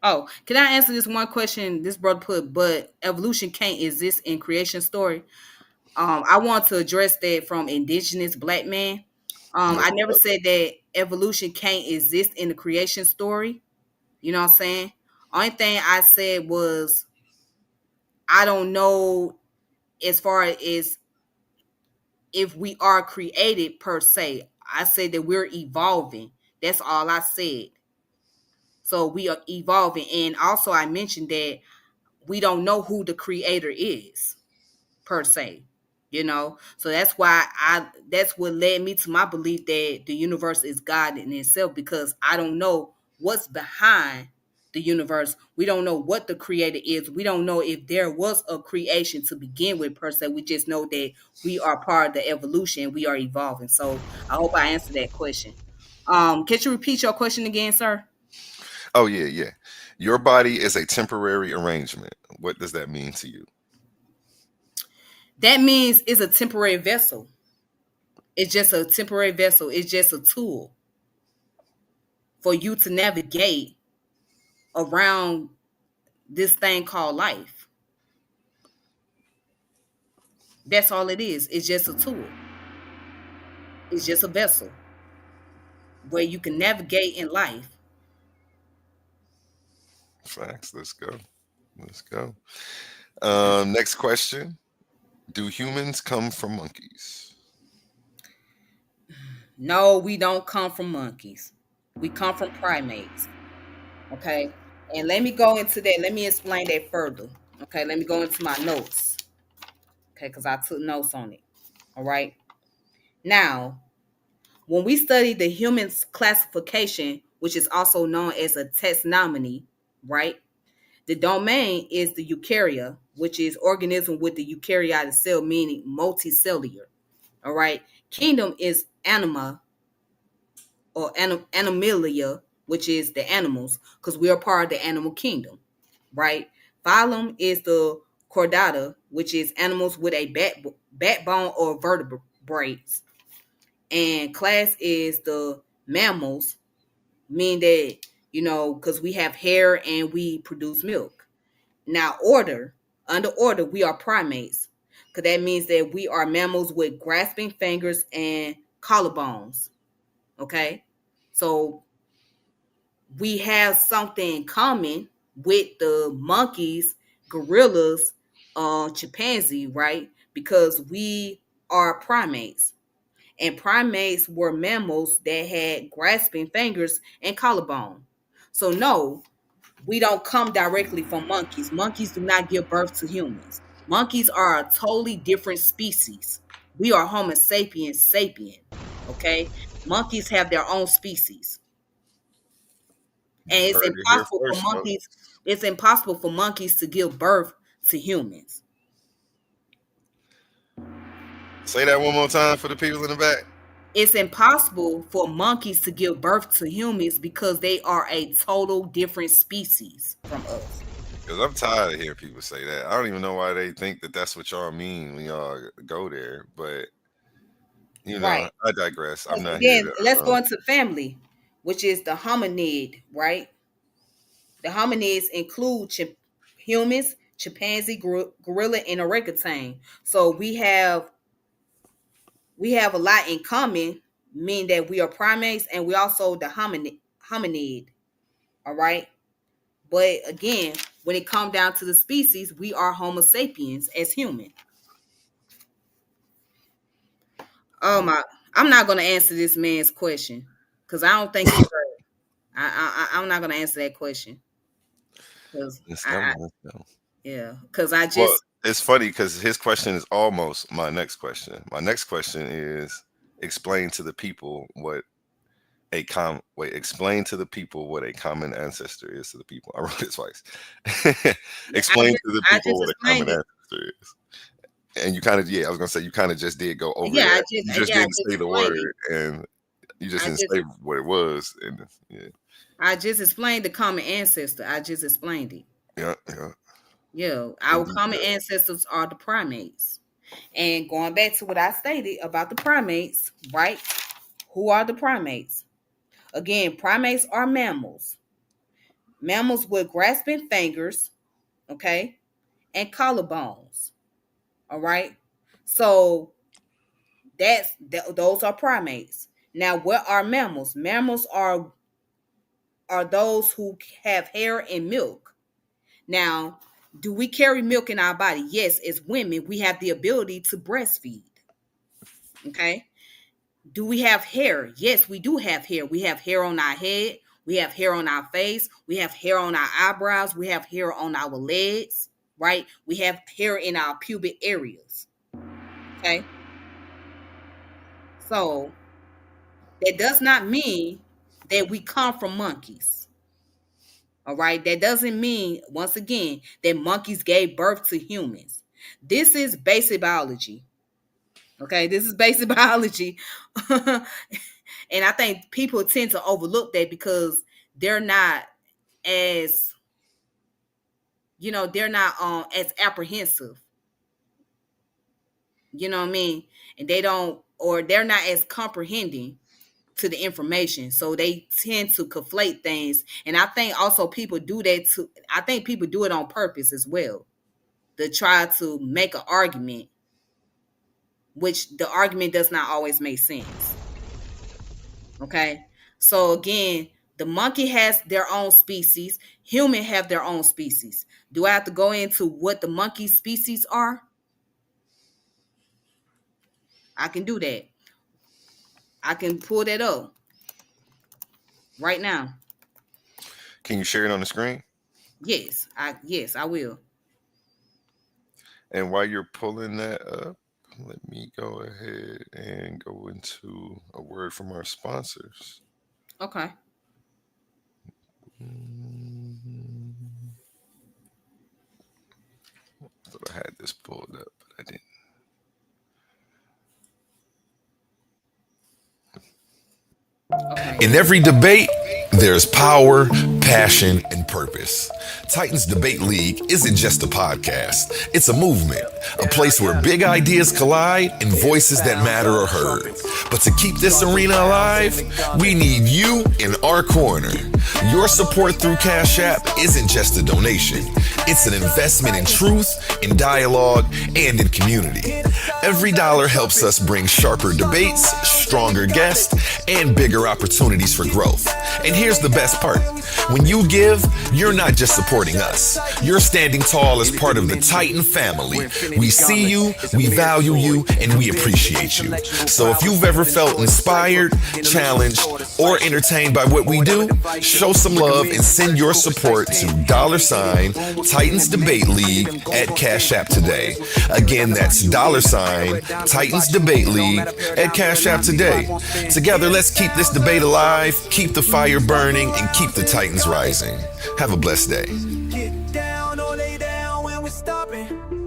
Oh, can I answer this one question? This brother put, but evolution can't exist in creation story. I want to address that from indigenous black man. Let's I never go. said that evolution can't exist in the creation story. You know what I'm saying? Only thing I said was I don't know as far as if we are created per se. I said that we're evolving. That's all I said. So we are evolving. And also I mentioned that we don't know who the creator is per se, so that's what led me to my belief that the universe is God in itself, because I don't know what's behind the universe. We don't know what the creator is. We don't know if there was a creation to begin with per se. We just know that we are part of the evolution. We are evolving. So I hope I answered that question. Can you repeat your question again, sir? Oh yeah, yeah. Your body is a temporary arrangement. What does that mean to you? That means it's a temporary vessel. It's just a temporary vessel. It's just a tool for you to navigate around this thing called life. That's all it is. It's just a tool. It's just a vessel where you can navigate in life. Facts. Let's go. Let's go. Next question. Do humans come from monkeys? No, we don't come from monkeys. We come from primates. Okay. And let me go into that. Let me explain that further. Okay. Let me go into my notes. Okay. Because I took notes on it. All right. Now, when we study the human's classification, which is also known as a taxonomy, right? The domain is the eukarya, which is organism with the eukaryotic cell, meaning multicellular. All right. Kingdom is anima or animalia, which is the animals, because we are part of the animal kingdom. Right. Phylum is the chordata, which is animals with a backbone or vertebrates. And class is the mammals, meaning that, because we have hair and we produce milk. Now, under order, we are primates, because that means that we are mammals with grasping fingers and collarbones. Okay, so we have something in common with the monkeys, gorillas, chimpanzee, right? Because we are primates, and primates were mammals that had grasping fingers and collarbone. So no, we don't come directly from monkeys. Monkeys do not give birth to humans. Monkeys are a totally different species. We are Homo sapiens sapien. Okay? Monkeys have their own species. And You heard it here first, folks. it's impossible for monkeys to give birth to humans. Say that one more time for the people in the back. It's impossible for monkeys to give birth to humans because they are a total different species from us. Because I'm tired of hearing people say that. I don't even know why they think that that's what y'all mean when y'all go there. But Right. I digress. I'm not here Then to. let's go into family, which is the hominid, right? The hominids include humans, chimpanzee, gorilla, and orangutan. So we have we have a lot in common, meaning that we are primates and we also the hominid. All right. But again, when it comes down to the species, we are Homo sapiens as human. Oh my! I'm not gonna answer this man's question because I don't think it's right. I'm not gonna answer that question because Let's go. I Let's go. yeah, because I Well, just it's funny because his question is almost my next question. My next question is explain to the people what explain to the people what a common ancestor is to the people. I wrote it twice. Explain to the I people just what a common explained it. ancestor is. And you kind of, yeah, I was gonna say you kind of just did go over Yeah, that. You just I didn't just say the explained it. word, and you just I didn't just say what it was. And yeah, I just explained the common ancestor. I just explained it. yeah, yeah. Yeah, In our common detail. ancestors are the primates. And going back to what I stated about the primates, right? Who are the primates? Again, primates are mammals. Mammals with grasping fingers, okay, and collarbones. All right. So those are primates. Now, what are mammals? Mammals are those who have hair and milk. Now, do we carry milk in our body? Yes, as women, we have the ability to breastfeed. Okay. Do we have hair? Yes, we do have hair. We have hair on our head. We have hair on our face. We have hair on our eyebrows. We have hair on our legs, right? We have hair in our pubic areas. Okay. So that does not mean that we come from monkeys. All right. That doesn't mean, once again, that monkeys gave birth to humans. This is basic biology. Okay. This is basic biology. And I think people tend to overlook that because they're not as, they're not as apprehensive. You know what I mean? And they don't, or they're not as comprehending to the information. So they tend to conflate things. And I think also people do that too. I think people do it on purpose as well to try to make an argument, which the argument does not always make sense. Okay. So again, the monkey has their own species, human have their own species. Do I have to go into what the monkey species are? I can do that. I can pull that up right now. Can you share it on the screen? Yes, I will. And while you're pulling that up, let me go ahead and go into a word from our sponsors. Okay. I thought I had this pulled up, but I didn't. Okay. In every debate, there's power, passion, and purpose. Titans Debate League isn't just a podcast, it's a movement, a place where big ideas collide and voices that matter are heard. But to keep this arena alive, we need you in our corner. Your support through Cash App isn't just a donation, it's an investment in truth, in dialogue, and in community. Every dollar helps us bring sharper debates, stronger guests, and bigger opportunities for growth. And here's the best part. When you give, you're not just supporting us. You're standing tall as part of the Titan family. We see you, we value you, and we appreciate you. So if you've ever felt inspired, challenged, or entertained by what we do, show some love and send your support to $Titans Debate League at Cash App today. Again, that's $Titans Debate League at Cash App today. Together, let's keep this debate alive, keep the fire burning, and keep the Titans rising. Have a blessed day.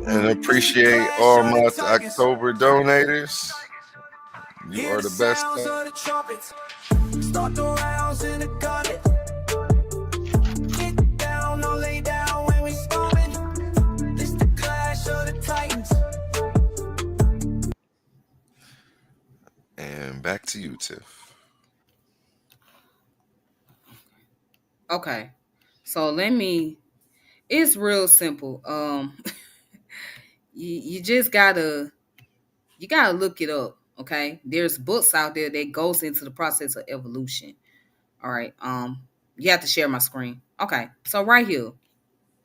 And appreciate all my October donators. You are the best. Start the rounds in the gun. Get down or lay down when we storming. This the clash of the Titans. And back to you, Tiff. Okay. So it's real simple. You just gotta look it up. Okay, there's books out there that goes into the process of evolution. All right. You have to share my screen. Okay, so right here,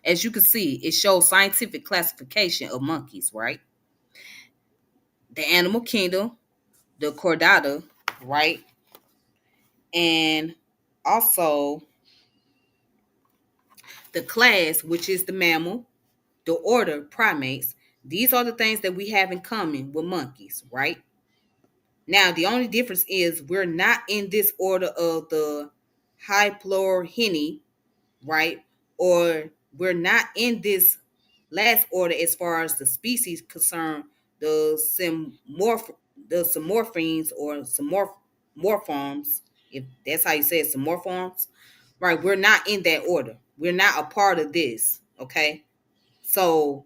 as you can see, it shows scientific classification of monkeys, right? The animal kingdom, the chordata, right? And also the class, which is the mammal, the order, primates. These are the things that we have in common with monkeys, right? Now, the only difference is we're not in this order of the Hyplorhini, right? Or we're not in this last order as far as the species concerned, the the Simorphines or Morphoms, if that's how you say it, Simorphoms, right? We're not in that order. We're not a part of this, okay? So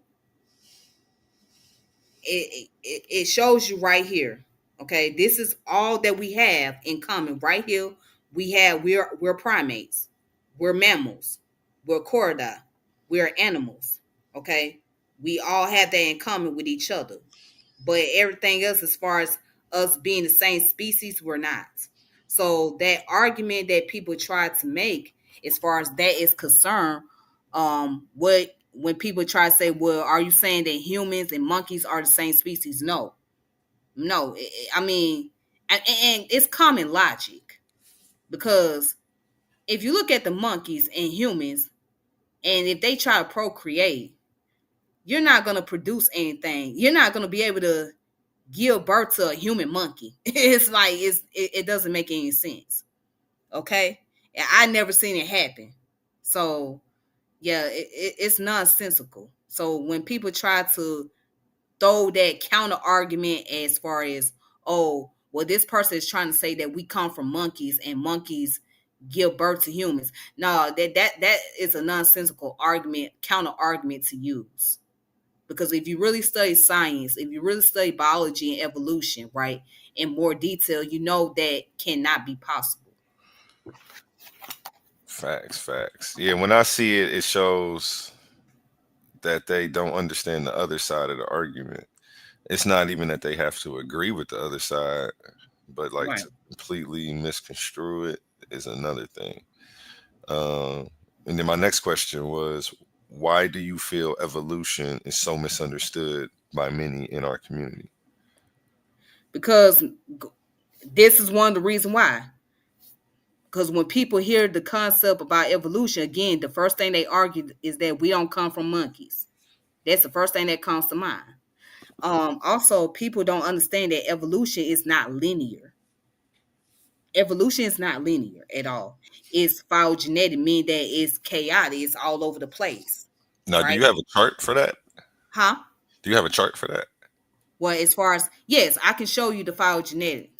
it shows you right here. Okay, this is all that we have in common right here. We're primates, we're mammals, we're chorida, we're animals. Okay, we all have that in common with each other, but everything else, as far as us being the same species, we're not. So that argument that people try to make, as far as that is concerned, what when people try to say, well, are you saying that humans and monkeys are the same species? No, no. I mean, and it's common logic, because if you look at the monkeys and humans, and if they try to procreate, you're not going to produce anything. You're not going to be able to give birth to a human monkey. It's like it doesn't make any sense. Okay, I never seen it happen. So yeah, it's nonsensical. So when people try to throw that counter argument as far as, oh, well, this person is trying to say that we come from monkeys and monkeys give birth to humans. No, that is a nonsensical argument, counter argument to use. Because if you really study science, if you really study biology and evolution, right, in more detail, you know that cannot be possible. Facts. Yeah, when I see it, it shows that they don't understand the other side of the argument. It's not even that they have to agree with the other side, but like Right. to completely misconstrue it is another thing. And then my next question was, why do you feel evolution is so misunderstood by many in our community? Because this is one of the reasons why. Because when people hear the concept about evolution, again, the first thing they argue is that we don't come from monkeys. That's the first thing that comes to mind. Also, people don't understand that evolution is not linear. Evolution is not linear at all. It's phylogenetic, meaning that it's chaotic. It's all over the place, Now, do right? you have a chart for that? Huh? Do you have a chart for that? Well, as far as, yes, I can show you the phylogenetic.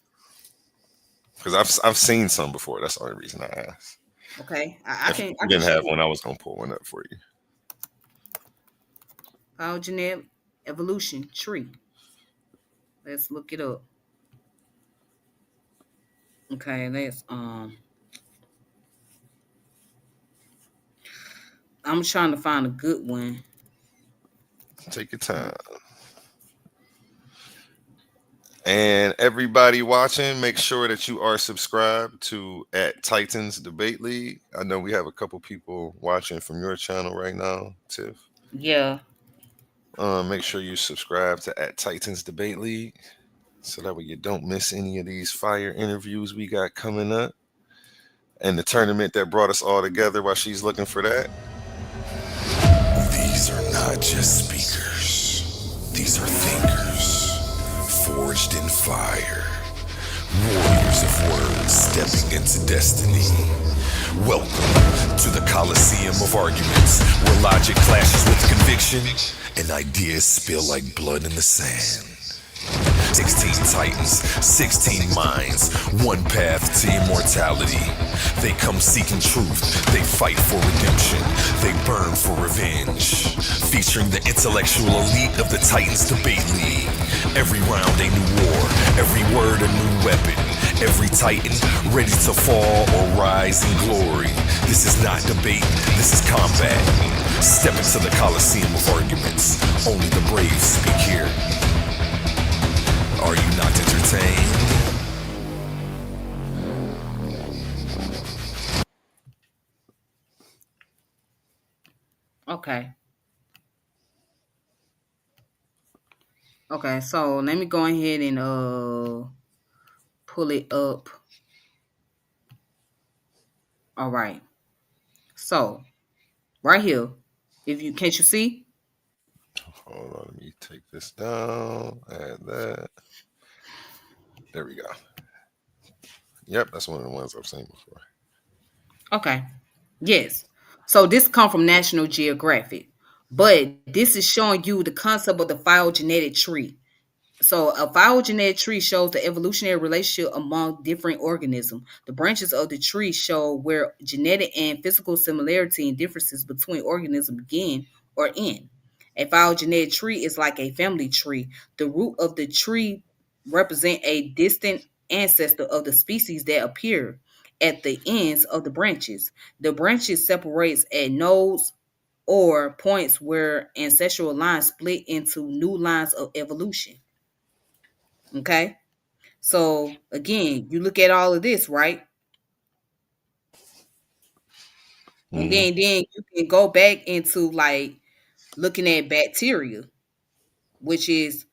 Because I've seen some before. That's the only reason I asked. Okay, I If can. you I can didn't show have you one, I was gonna pull one up for you. phylogenetic evolution tree. Let's look it up. Okay, let's I'm trying to find a good one. Take your time. And everybody watching, make sure that you are subscribed to at Titans Debate League. I know we have a couple people watching from your channel right now, Tiff. Yeah. Make sure you subscribe to at Titans Debate League, so that way you don't miss any of these fire interviews we got coming up. And the tournament that brought us all together while she's looking for that. These are not just speakers. These are thinkers, forged in fire. Warriors of words stepping into destiny. Welcome to the Coliseum of arguments, where logic clashes with conviction and ideas spill like blood in the sand. 16 titans, 16 minds, one path to immortality. They come seeking truth, they fight for redemption, they burn for revenge. Featuring the intellectual elite of the Titans Debate League. Every round a new war, every word a new weapon. Every titan ready to fall or rise in glory. This is not debate, this is combat. Step into the Coliseum of arguments. Only the brave speak here. Are you not entertained? Okay. Okay, so let me go ahead and pull it up. All right. So right here, if you can't you see? Hold on, let me take this down. Add that. There we go. Yep, that's one of the ones I've seen before. Okay. Yes. So this come from National Geographic. But this is showing you the concept of the phylogenetic tree. So a phylogenetic tree shows the evolutionary relationship among different organisms. The branches of the tree show where genetic and physical similarity and differences between organisms begin or end. A phylogenetic tree is like a family tree. The root of the tree represent a distant ancestor of the species that appear at the ends of the branches. The branches separates at nodes or points where ancestral lines split into new lines of evolution. Okay. So again, you look at all of this, right? And Hmm. then you can go back into like looking at bacteria, which is,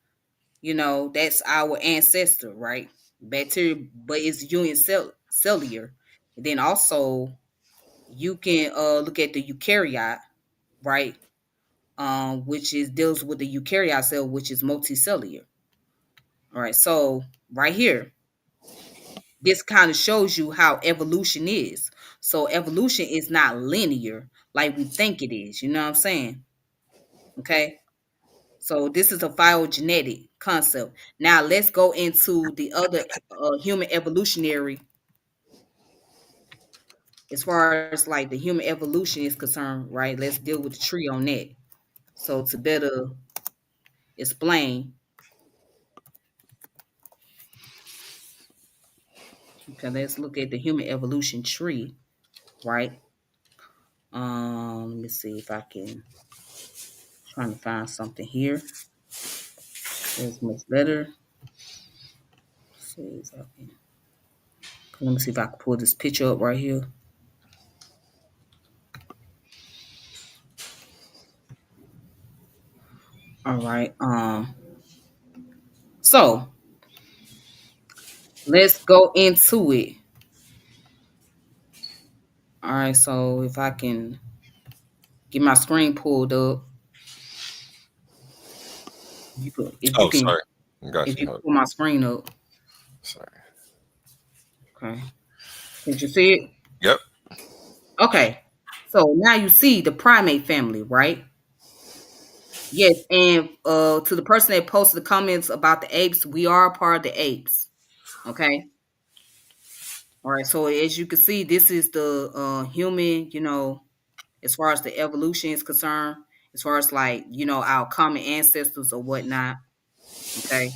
that's our ancestor, right? Bacteria, but it's cellular. And then also you can look at the eukaryote, right? Which is deals with the eukaryote cell, which is multicellular. All right. So right here, this kind of shows you how evolution is. So evolution is not linear like we think it is. You know what I'm saying? Okay. So this is a phylogenetic concept. Now let's go into the other human evolutionary as far as like the human evolution is concerned, right? Let's deal with the tree on that. So to better explain, okay, let's look at the human evolution tree, right? Let me see if I can trying to find something here. It's much better. See if I can. Let me see if I can pull this picture up right here. All right. So let's go into it. All right. So if I can get my screen pulled up, you could, Oh, sorry. Got if you. you Hold pull on. my screen up. Sorry. Okay. Did you see it? Yep. Okay. So now you see the primate family, right? Yes. And to the person that posted the comments about the apes, we are a part of the apes. Okay. All right. So as you can see, this is the human, as far as the evolution is concerned, as far as like, our common ancestors or whatnot. Okay.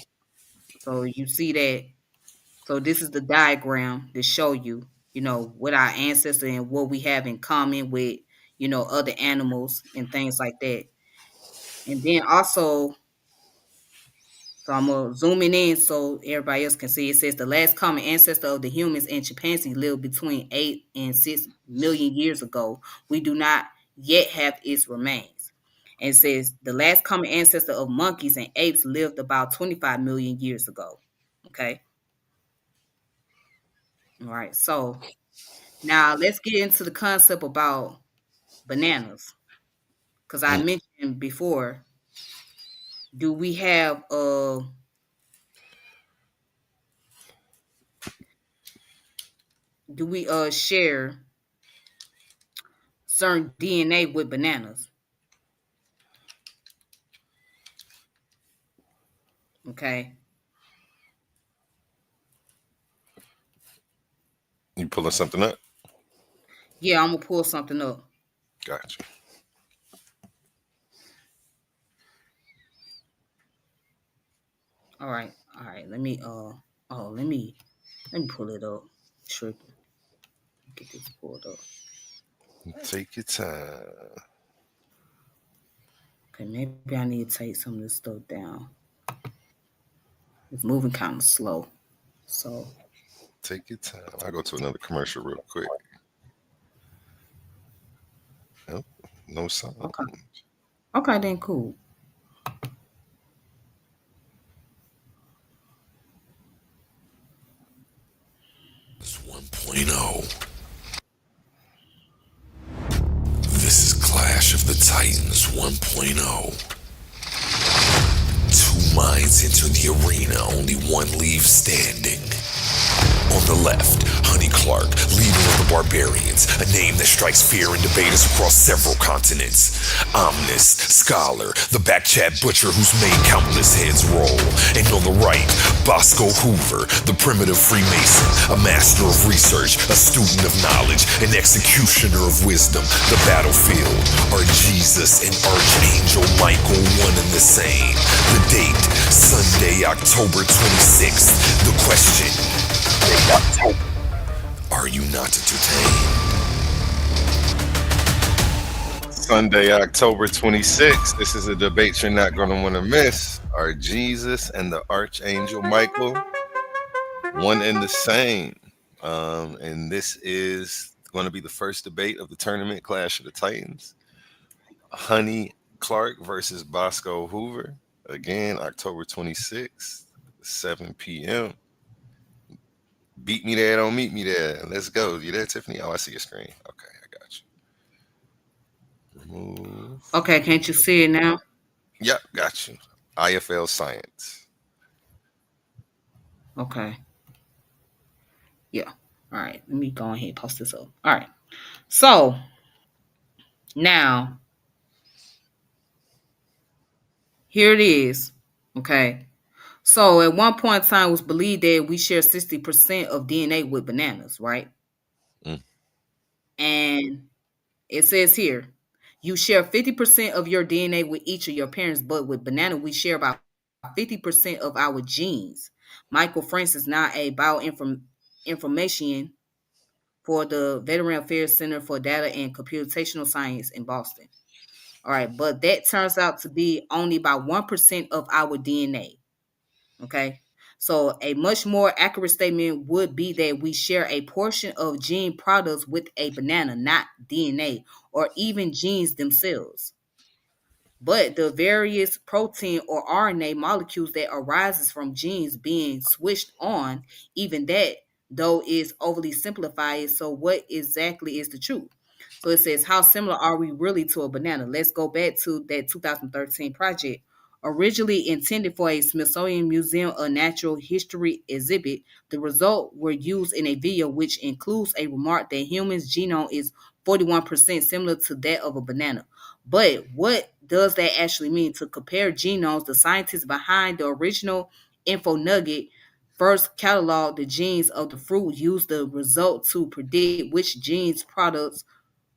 So you see that. So this is the diagram to show you, what our ancestors and what we have in common with, other animals and things like that. And then also, so I'm gonna zooming in so everybody else can see. It says the last common ancestor of the humans and chimpanzee lived between 8 and 6 million years ago. We do not yet have its remains. And it says the last common ancestor of monkeys and apes lived about 25 million years ago. Okay. All right. So now let's get into the concept about bananas. Because I Mm. mentioned before, do we have share certain DNA with bananas? Okay. You pulling something up? Yeah, I'm gonna pull something up. Gotcha. All right. Let me pull it up. Tripping. Get this pulled up. Take your time. Okay, maybe I need to take some of this stuff down. It's moving kind of slow. So Take your time. I'll go to another commercial real quick. Yep. No sign. Okay. Okay, then cool. 1.0. This is Clash of the Titans 1.0. Two minds enter the arena, only one leaves standing. On the left, Honey Clark, leader of the Barbarians, a name that strikes fear and debaters across several continents. Omnis, scholar, the backchat butcher who's made countless heads roll. And on the right, Bosco Hoover, the primitive Freemason, a master of research, a student of knowledge, an executioner of wisdom. The battlefield are Jesus and Archangel Michael, one and the same. The date, Sunday, October 26th. The question, are you not entertained? Sunday, October 26th. This is a debate you're not going to want to miss. Are Jesus and the Archangel Michael one and the same? And this is going to be the first debate of the tournament, Clash of the Titans. Honey Clark versus Bosco Hoover. Again, October 26th, 7 p.m. Beat me there, don't meet me there. Let's go. You there, Tiffany? Oh, I see your screen. Okay, I got you. Remove. Okay, can't you see it now? Yep, got you. IFL Science. Okay. Yeah. All right. Let me go ahead and post this up. All right. So now here it is. Okay. So at one point in time, it was believed that we share 60% of DNA with bananas, right? Mm. And it says here, you share 50% of your DNA with each of your parents, but with banana, we share about 50% of our genes. Michael Francis, now a bioinformation for the Veteran Affairs Center for Data and Computational Science in Boston. All right, but that turns out to be only about 1% of our DNA. Okay. So a much more accurate statement would be that we share a portion of gene products with a banana, not DNA or even genes themselves. But the various protein or RNA molecules that arises from genes being switched on, even that though is overly simplified. So what exactly is the truth? So it says, how similar are we really to a banana? Let's go back to that 2013 project. Originally intended for a Smithsonian Museum of Natural History exhibit, the result were used in a video which includes a remark that humans' genome is 41% similar to that of a banana. But what does that actually mean? To compare genomes, the scientists behind the original info nugget first cataloged the genes of the fruit, used the result to predict which genes products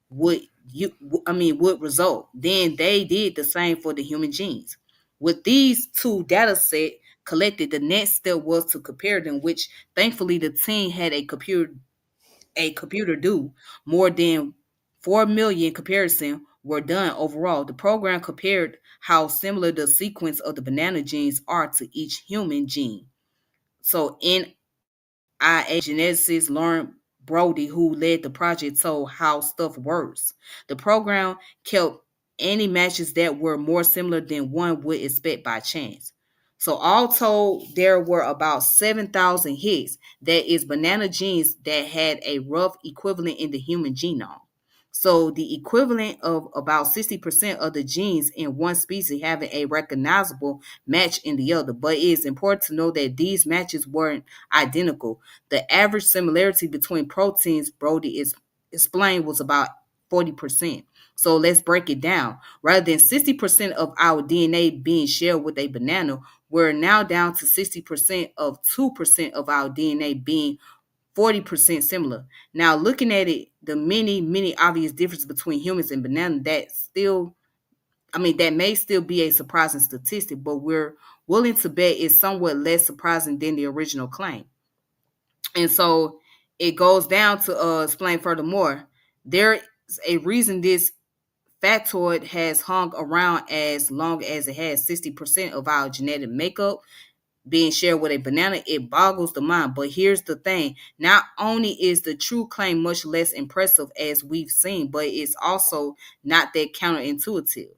would would result. Then they did the same for the human genes. With these two data set collected, the next step was to compare them, which thankfully the team had a computer do. More than 4 million comparison were done overall. The program compared how similar the sequence of the banana genes are to each human gene. So NIA geneticist Lauren Brody, who led the project, told how stuff works. The program kept any matches that were more similar than one would expect by chance. So all told, there were about 7,000 hits. That is banana genes that had a rough equivalent in the human genome. So the equivalent of about 60% of the genes in one species having a recognizable match in the other. But it is important to know that these matches weren't identical. The average similarity between proteins, Brody is explained, was about 40%. So let's break it down. Rather than 60% of our DNA being shared with a banana, we're now down to 60% of 2% of our DNA being 40% similar. Now, looking at it, the many obvious differences between humans and banana, that may still be a surprising statistic, but we're willing to bet it's somewhat less surprising than the original claim. And so it goes down to explain furthermore. There is a reason this factoid has hung around as long as it has. 60% of our genetic makeup being shared with a banana, it boggles the mind. But here's the thing: not only is the true claim much less impressive as we've seen, but it's also not that counterintuitive.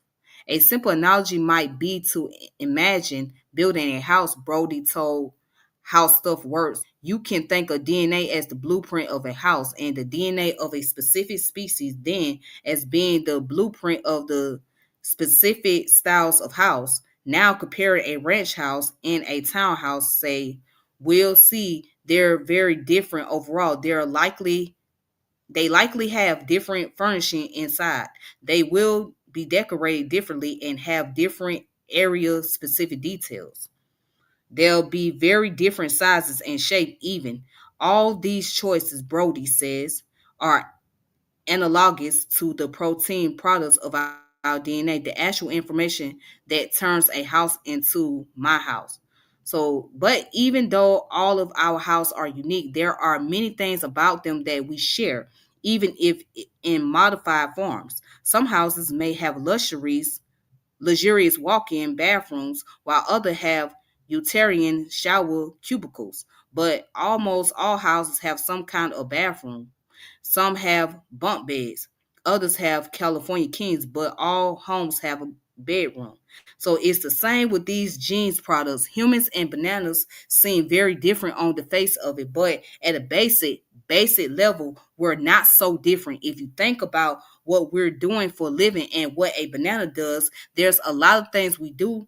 A simple analogy might be to imagine building a house. Brody told how stuff works. You can think of DNA as the blueprint of a house, and the DNA of a specific species then as being the blueprint of the specific styles of house. Now compare a ranch house and a townhouse, say, we'll see they're very different overall. They likely have different furnishing inside. They will be decorated differently and have different area specific details. They'll be very different sizes and shape even. All these choices, Brody says, are analogous to the protein products of our DNA, the actual information that turns a house into my house. So, but even though all of our houses are unique, there are many things about them that we share, even if in modified forms. Some houses may have luxurious walk-in bathrooms, while others have utilitarian shower cubicles. But almost all houses have some kind of bathroom. Some have bunk beds. Others have California Kings, but all homes have a bedroom. So it's the same with these jeans products. Humans and bananas seem very different on the face of it, but at a basic level, we're not so different. If you think about what we're doing for a living and what a banana does, there's a lot of things we do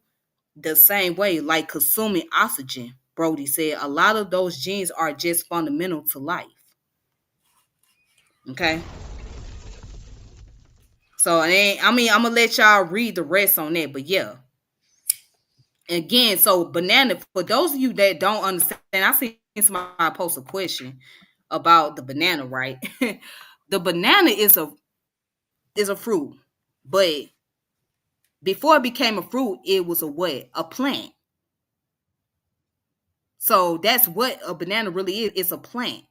the same way, like consuming oxygen. Brody said a lot of those genes are just fundamental to life. Okay. So, I'm gonna let y'all read the rest on that, but yeah. Again, so banana, for those of you that don't understand, I seen somebody post a question about the banana, right? The banana is a fruit, but before it became a fruit, it was a what? A plant. So that's what a banana really is. It's a plant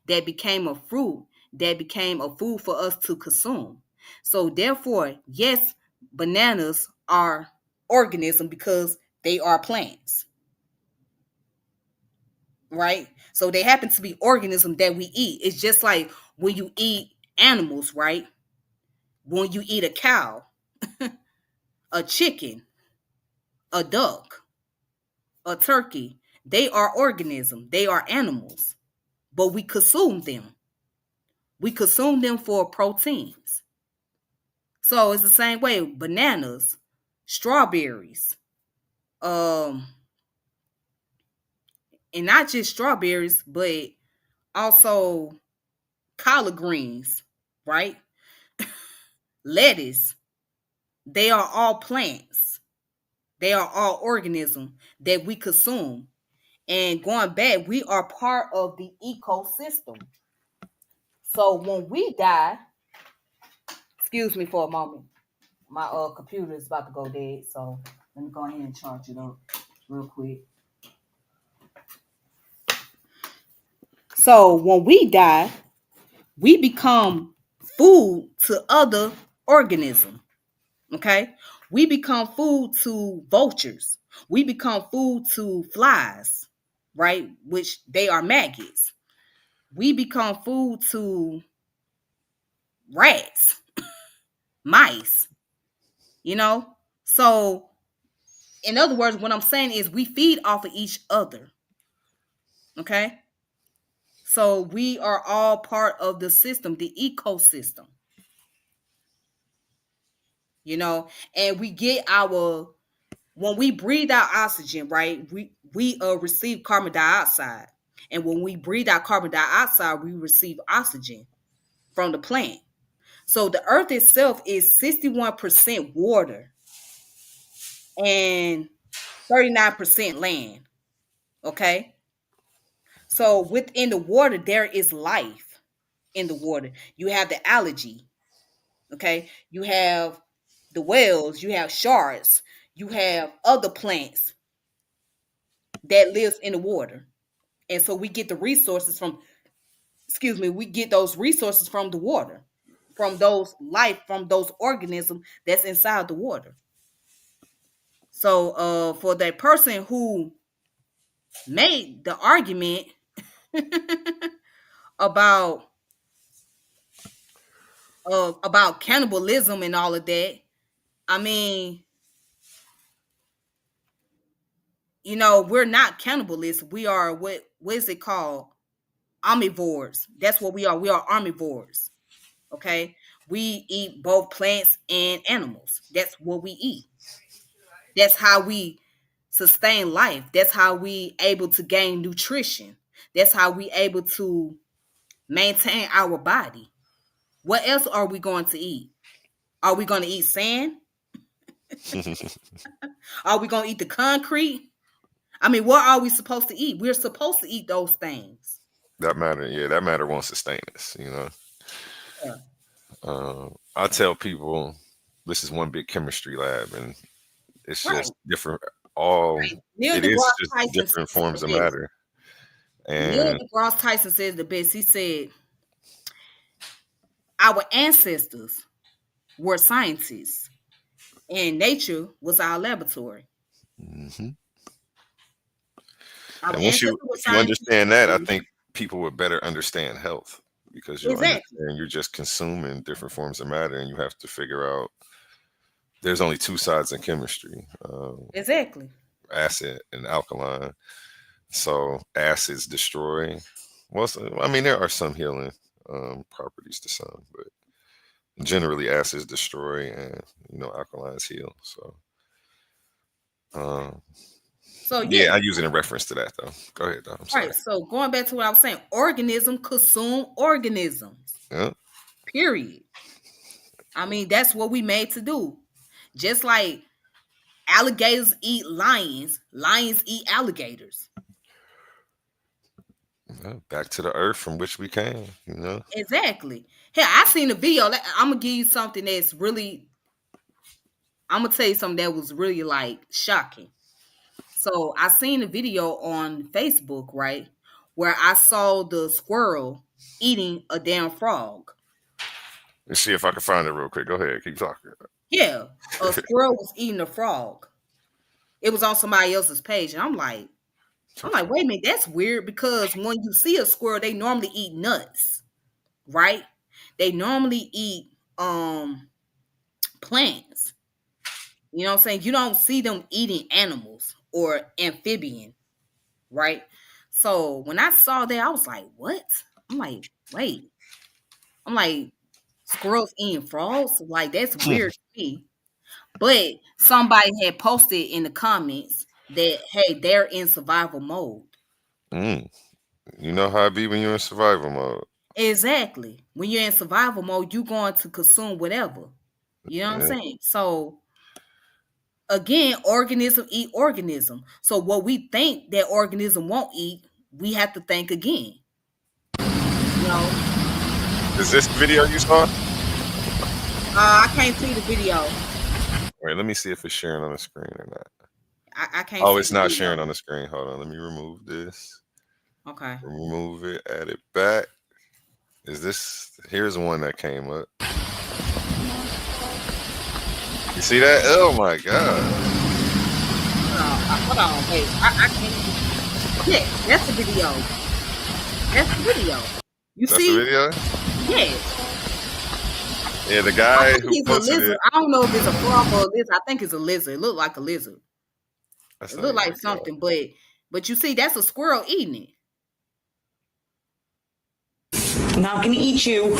that became a fruit, that became a food for us to consume. So therefore, yes, bananas are organisms because they are plants, right? So they happen to be organisms that we eat. It's just like when you eat animals, right? When you eat a cow, a chicken, a duck, a turkey, they are organisms. They are animals, but we consume them. We consume them for proteins. So it's the same way. Bananas, strawberries, um, and not just strawberries, but also collard greens, right? Lettuce. They are all plants. They are all organisms that we consume. And going back, we are part of the ecosystem. So when we die, excuse me for a moment. My computer is about to go dead, so let me go ahead and charge it up real quick. So when we die, we become food to other organisms. Okay, we become food to vultures. We become food to flies, right? Which they are maggots. We become food to rats, mice. You know, so in other words, what I'm saying is we feed off of each other. Okay. So we are all part of the system, the ecosystem, and we get our when we breathe out oxygen, right? We receive carbon dioxide. And when we breathe out carbon dioxide, we receive oxygen from the plant. So the earth itself is 61% water and 39% land. Okay? So within the water, there is life in the water. You have the algae. Okay, you have the whales, you have sharks, you have other plants that lives in the water. And so we get the resources from, excuse me, we get those resources from the water, from those life, from those organisms that's inside the water. So for that person who made the argument about about cannibalism and all of that. I mean, we're not cannibalists. We are what is it called? Omnivores. That's what we are. We are omnivores. Okay. We eat both plants and animals. That's what we eat. That's how we sustain life. That's how we able to gain nutrition. That's how we able to maintain our body. What else are we going to eat? Are we going to eat sand? Are we going to eat the concrete? I mean, what are we supposed to eat? We're supposed to eat those things. That matter, yeah, that matter won't sustain us. Yeah. I tell people this is one big chemistry lab, and it's Right. just different. All Right. Neil it is deGrasse just Tyson different says forms the of best. matter. Neil And deGrasse Tyson says the best. He said, our ancestors were scientists, and nature was our laboratory. mhm. Our and ancestors were if you scientists. understand that, I think people would better understand health because you'll Exactly. understand you're just consuming different forms of matter, and you have to figure out there's only two sides in chemistry, Exactly. acid and alkaline. So acids destroy. Well, I mean, there are some healing properties to some, but generally acids destroy, and alkalines heal. So um, So yeah, yeah, I use it in reference to that though. Go ahead though. I'm sorry. right. So going back to what I was saying, organism consume organisms. Yeah. Period. I mean, that's what we made to do. Just like alligators eat lions, lions eat alligators. Yeah, back to the earth from which we came. Exactly. Hey, I seen a video. I'm gonna give you something that's really. I'm gonna tell you something that was really like shocking. So I seen a video on Facebook, right, where I saw the squirrel eating a damn frog. Let's see if I can find it real quick. Go ahead, keep talking. Yeah, a squirrel was eating a frog. It was on somebody else's page, and I'm like, wait a minute, that's weird because when you see a squirrel, they normally eat nuts, right? They normally eat plants. You know what I'm saying? You don't see them eating animals or amphibian, right? So when I saw that, I was like, what? I'm like, wait. I'm like, squirrels eating frogs? Like, that's weird to me. But somebody had posted in the comments that, hey, they're in survival mode. Mm. You know how it be when you're in survival mode. Exactly. When you're in survival mode, you're going to consume whatever. You know what I'm Yeah. saying? So again, organism eat organism. So what we think that organism won't eat, we have to think again. You know, Is this the video you saw? I can't see the video. Wait, let me see if it's sharing on the screen or not. I can't. Oh, see it's the not video. sharing on the screen. Hold on, let me remove this. Okay. Remove it, add it back. Is this? Here's one that came up. You see that? Oh my god! Hold on. Wait. I can't. Yeah, that's the video. That's the video. You That's see? the video. Yeah. Yeah, the I guy think who he's a posted lizard. it. I don't know if it's a frog or a lizard. I think it's a lizard. It looked like a lizard. That's It not looked even like a guy. something, but you see, that's a squirrel eating it. I'm not gonna eat you.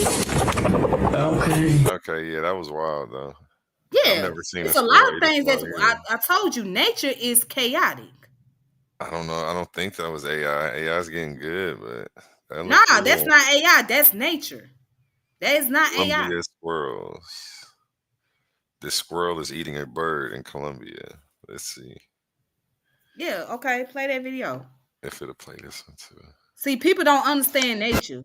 Okay. Okay, yeah, that was wild though. I've Yeah, never seen a it's a squirrel lot of eat a things that frog either. I told you. Nature is chaotic. I don't know. I don't think that was AI. AI's getting good, but that Nah, looked that's cool. not AI. That's nature. That is not AI. Columbia squirrels. This squirrel is eating a bird in Colombia. Let's see Yeah. Okay. Play that video. if it'll play this one too. See, people don't understand nature.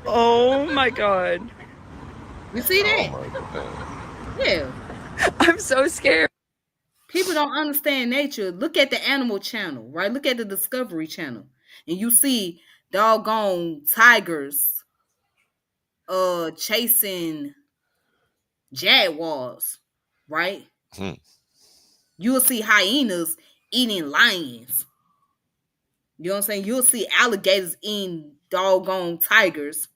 Oh my god. You see Oh that? my god. Yeah. I'm so scared. People don't understand nature. Look at the Animal Channel, right? Look at the Discovery Channel, and you see doggone tigers chasing jaguars, right? Hmm. You will see hyenas eating lions. You know what I'm saying? You'll see alligators eating doggone tigers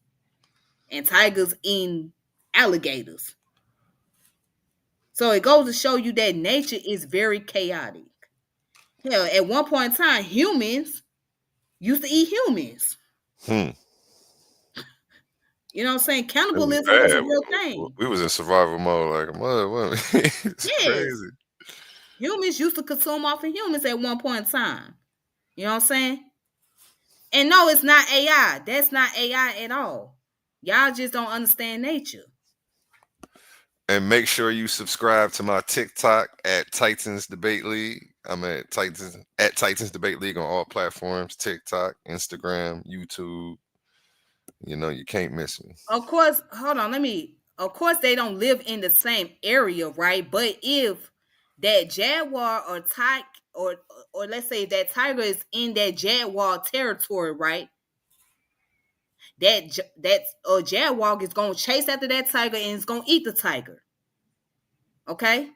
and tigers eating alligators. So it goes to show you that nature is very chaotic. Hell, at one point in time, humans used to eat humans. Hmm. You know what I'm saying? It was Cannibalism was a bad. real thing. We was in survival mode like a mother. It's Yes. crazy. Humans used to consume off of humans at one point in time. You know what I'm saying? And no, it's not AI. That's not AI at all. Y'all just don't understand nature. And make sure you subscribe to my TikTok at Titans Debate League. I'm at Titans Debate League on all platforms: TikTok, Instagram, YouTube. You know, you can't miss me. Of course, hold on, of course they don't live in the same area, right? But if that jaguar or tiger or let's say that tiger is in that jaguar territory, right? That jaguar is gonna chase after that tiger and it's gonna eat the tiger. Okay?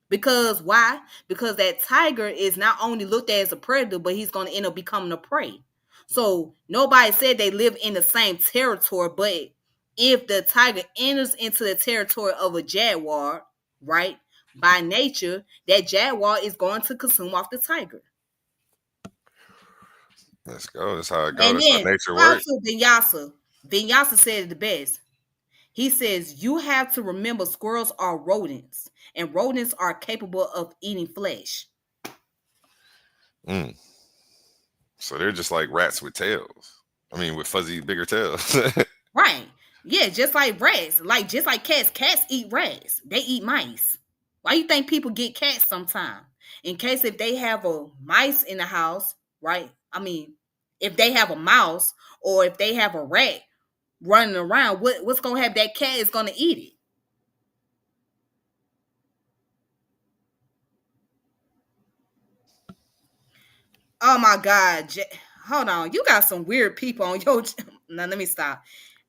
Because why? Because that tiger is not only looked at as a predator, but he's gonna end up becoming a prey. So nobody said they live in the same territory, but if the tiger enters into the territory of a jaguar, right? By nature, that jaguar is going to consume off the tiger. Let's go. That's how it goes. And That's how then nature shout out works. to Vinyasa. Vinyasa said it the best. He says, you have to remember squirrels are rodents, and rodents are capable of eating flesh. Mm. So they're just like rats with tails. I mean, with fuzzy, bigger tails. Right. Yeah, just like rats. Just like cats. Cats eat rats. They eat mice. Why you think people get cats sometimes? In case if they have a mice in the house, right? I mean, if they have a mouse or if they have a rat running around, what's gonna have that cat is gonna eat it. Oh my God. Hold on. You got some weird people on your now let me stop.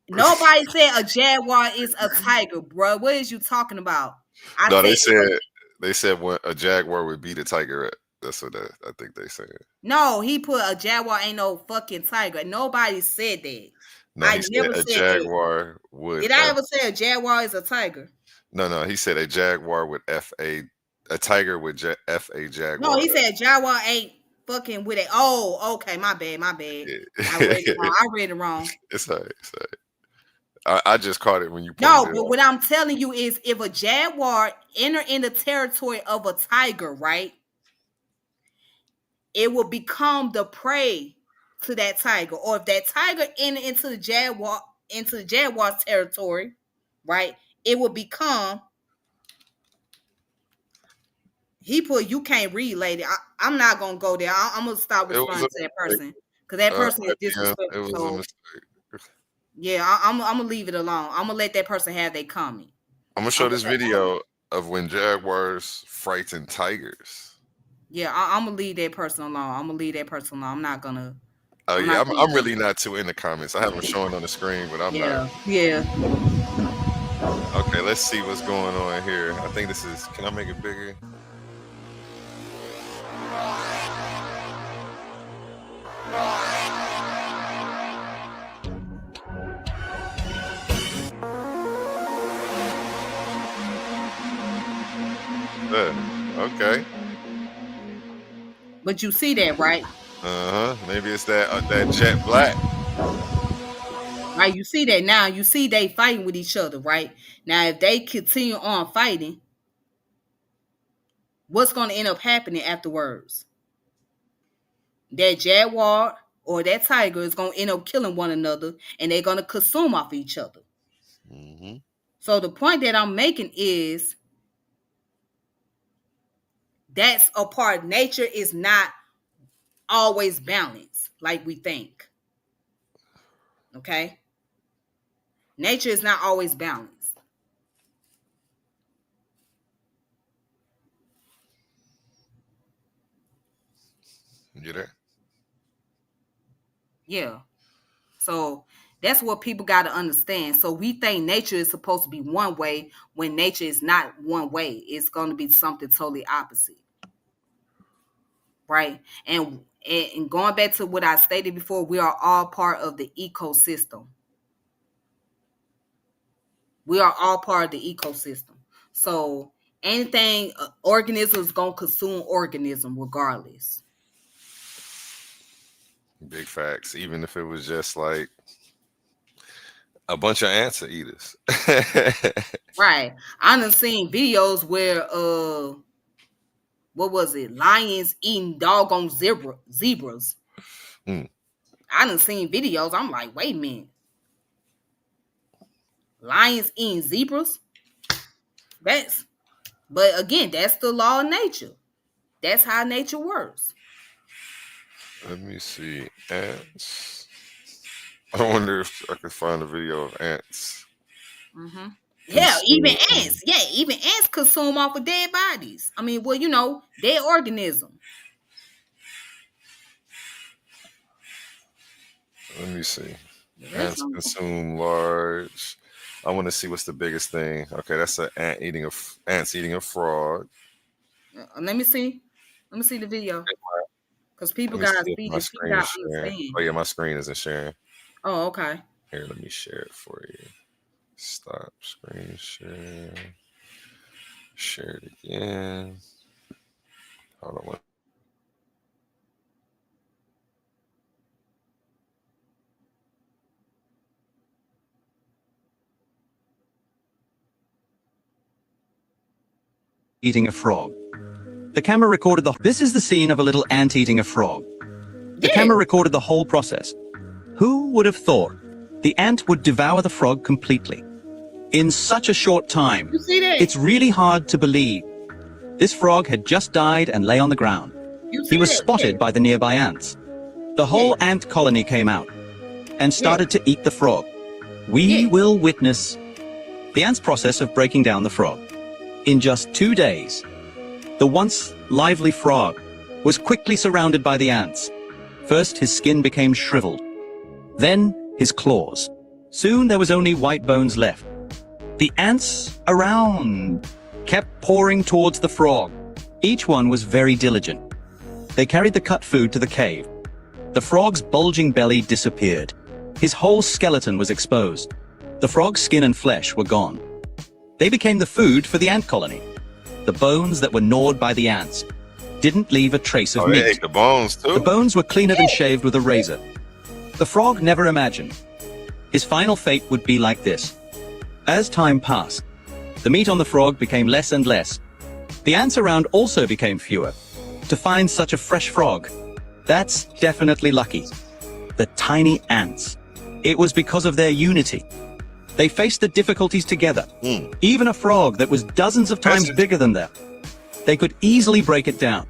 Nobody said a jaguar is a tiger, bro. What is you talking about? I No, said they said when a jaguar would beat a tiger. That's what I think they said. no, he put a jaguar ain't no fucking tiger. Nobody said that. No, I he said never a said that. jaguar would. Did I ever say a jaguar is a tiger? No, he said a jaguar would a tiger would f a No, jaguar. he said jaguar ain't fucking with it. Oh, okay, my bad. I read it wrong. It's all right. It's all right. I just caught it when you pointed No, it but out. what I'm telling you is if a jaguar enter in the territory of a tiger, right? It will become the prey to that tiger. Or if that tiger enter into the jaguar's territory, right? It will become. He put you can't read, lady. I'm not gonna go there. I'm gonna stop It was responding to that person because that person is yeah, it disrespectful. was a So mistake. yeah, I'm gonna leave it alone. I'm gonna let that person have their comment. I'm gonna show this video of when jaguars frighten tigers. Yeah, I'm gonna leave that person alone. I'm not gonna. Oh I'm yeah, not I'm gonna. really not too in the comments. I have them showing on the screen, but I'm not. Yeah. Okay, let's see what's going on here. I think this is. Can I make it bigger? Okay. But you see that, right? Maybe it's that jet black. Right, you see that now. You see they fighting with each other, right? Now, if they continue on fighting, what's going to end up happening afterwards? That jaguar or that tiger is going to end up killing one another, and they're going to consume off each other. Mm-hmm. So the point that I'm making is that's a part. Nature is not always balanced like we think. Okay? Nature is not always balanced. You there? Yeah. So that's what people got to understand. So we think nature is supposed to be one way when nature is not one way. It's going to be something totally opposite. Right? And And going back to what I stated before, we are all part of the ecosystem. We are all part of the ecosystem. So anything organism is gonna consume organism regardless. Big facts. Even if it was just like a bunch of ants are eaters. Right. I done seen videos where what was it? Lions eating doggone zebras. Mm. I done seen videos. I'm like, wait a minute. Lions eating zebras? That's but again, that's the law of nature. That's how nature works. Let me see. Ants. I wonder if I could find a video of ants. Mm-hmm. Yeah, even Consume. ants. Yeah, even ants consume off of dead bodies. I mean, well, you know, dead organism. Let me see. Yeah, that's Ants something. consume large. I want to see what's the biggest thing. Okay, that's an ants eating a frog. Let me see. Let me see the video. Because people Let me see gotta if see my this. People screen is gotta sharing. understand. Oh yeah, my screen isn't sharing. Oh, okay. Here, let me share it for you. Stop screen share. Share it again. Hold on. Eating a frog. The camera recorded This is the scene of a little ant eating a frog. The Yeah. camera recorded the whole process. Who would have thought the ant would devour the frog completely? In such a short time, You see that? it's really hard to believe. This frog had just died and lay on the ground. You He see was that? spotted by the nearby ants. The whole Yeah. ant colony came out and started to eat the frog. We Yeah. will witness the ant's process of breaking down the frog. In just 2 days, the once lively frog was quickly surrounded by the ants. First, his skin became shriveled. Then, his claws. Soon, there was only white bones left. The ants around kept pouring towards the frog. Each one was very diligent. They carried the cut food to the cave. The frog's bulging belly disappeared. His whole skeleton was exposed. The frog's skin and flesh were gone. They became the food for the ant colony. The bones that were gnawed by the ants didn't leave a trace of Oh, they meat. ate the bones too. The bones were cleaned and shaved with a razor. The frog never imagined his final fate would be like this. As time passed, the meat on the frog became less and less. The ants around also became fewer. To find such a fresh frog, that's definitely lucky. The tiny ants. It was because of their unity. They faced the difficulties together. Even a frog that was dozens of times bigger than them, they could easily break it down.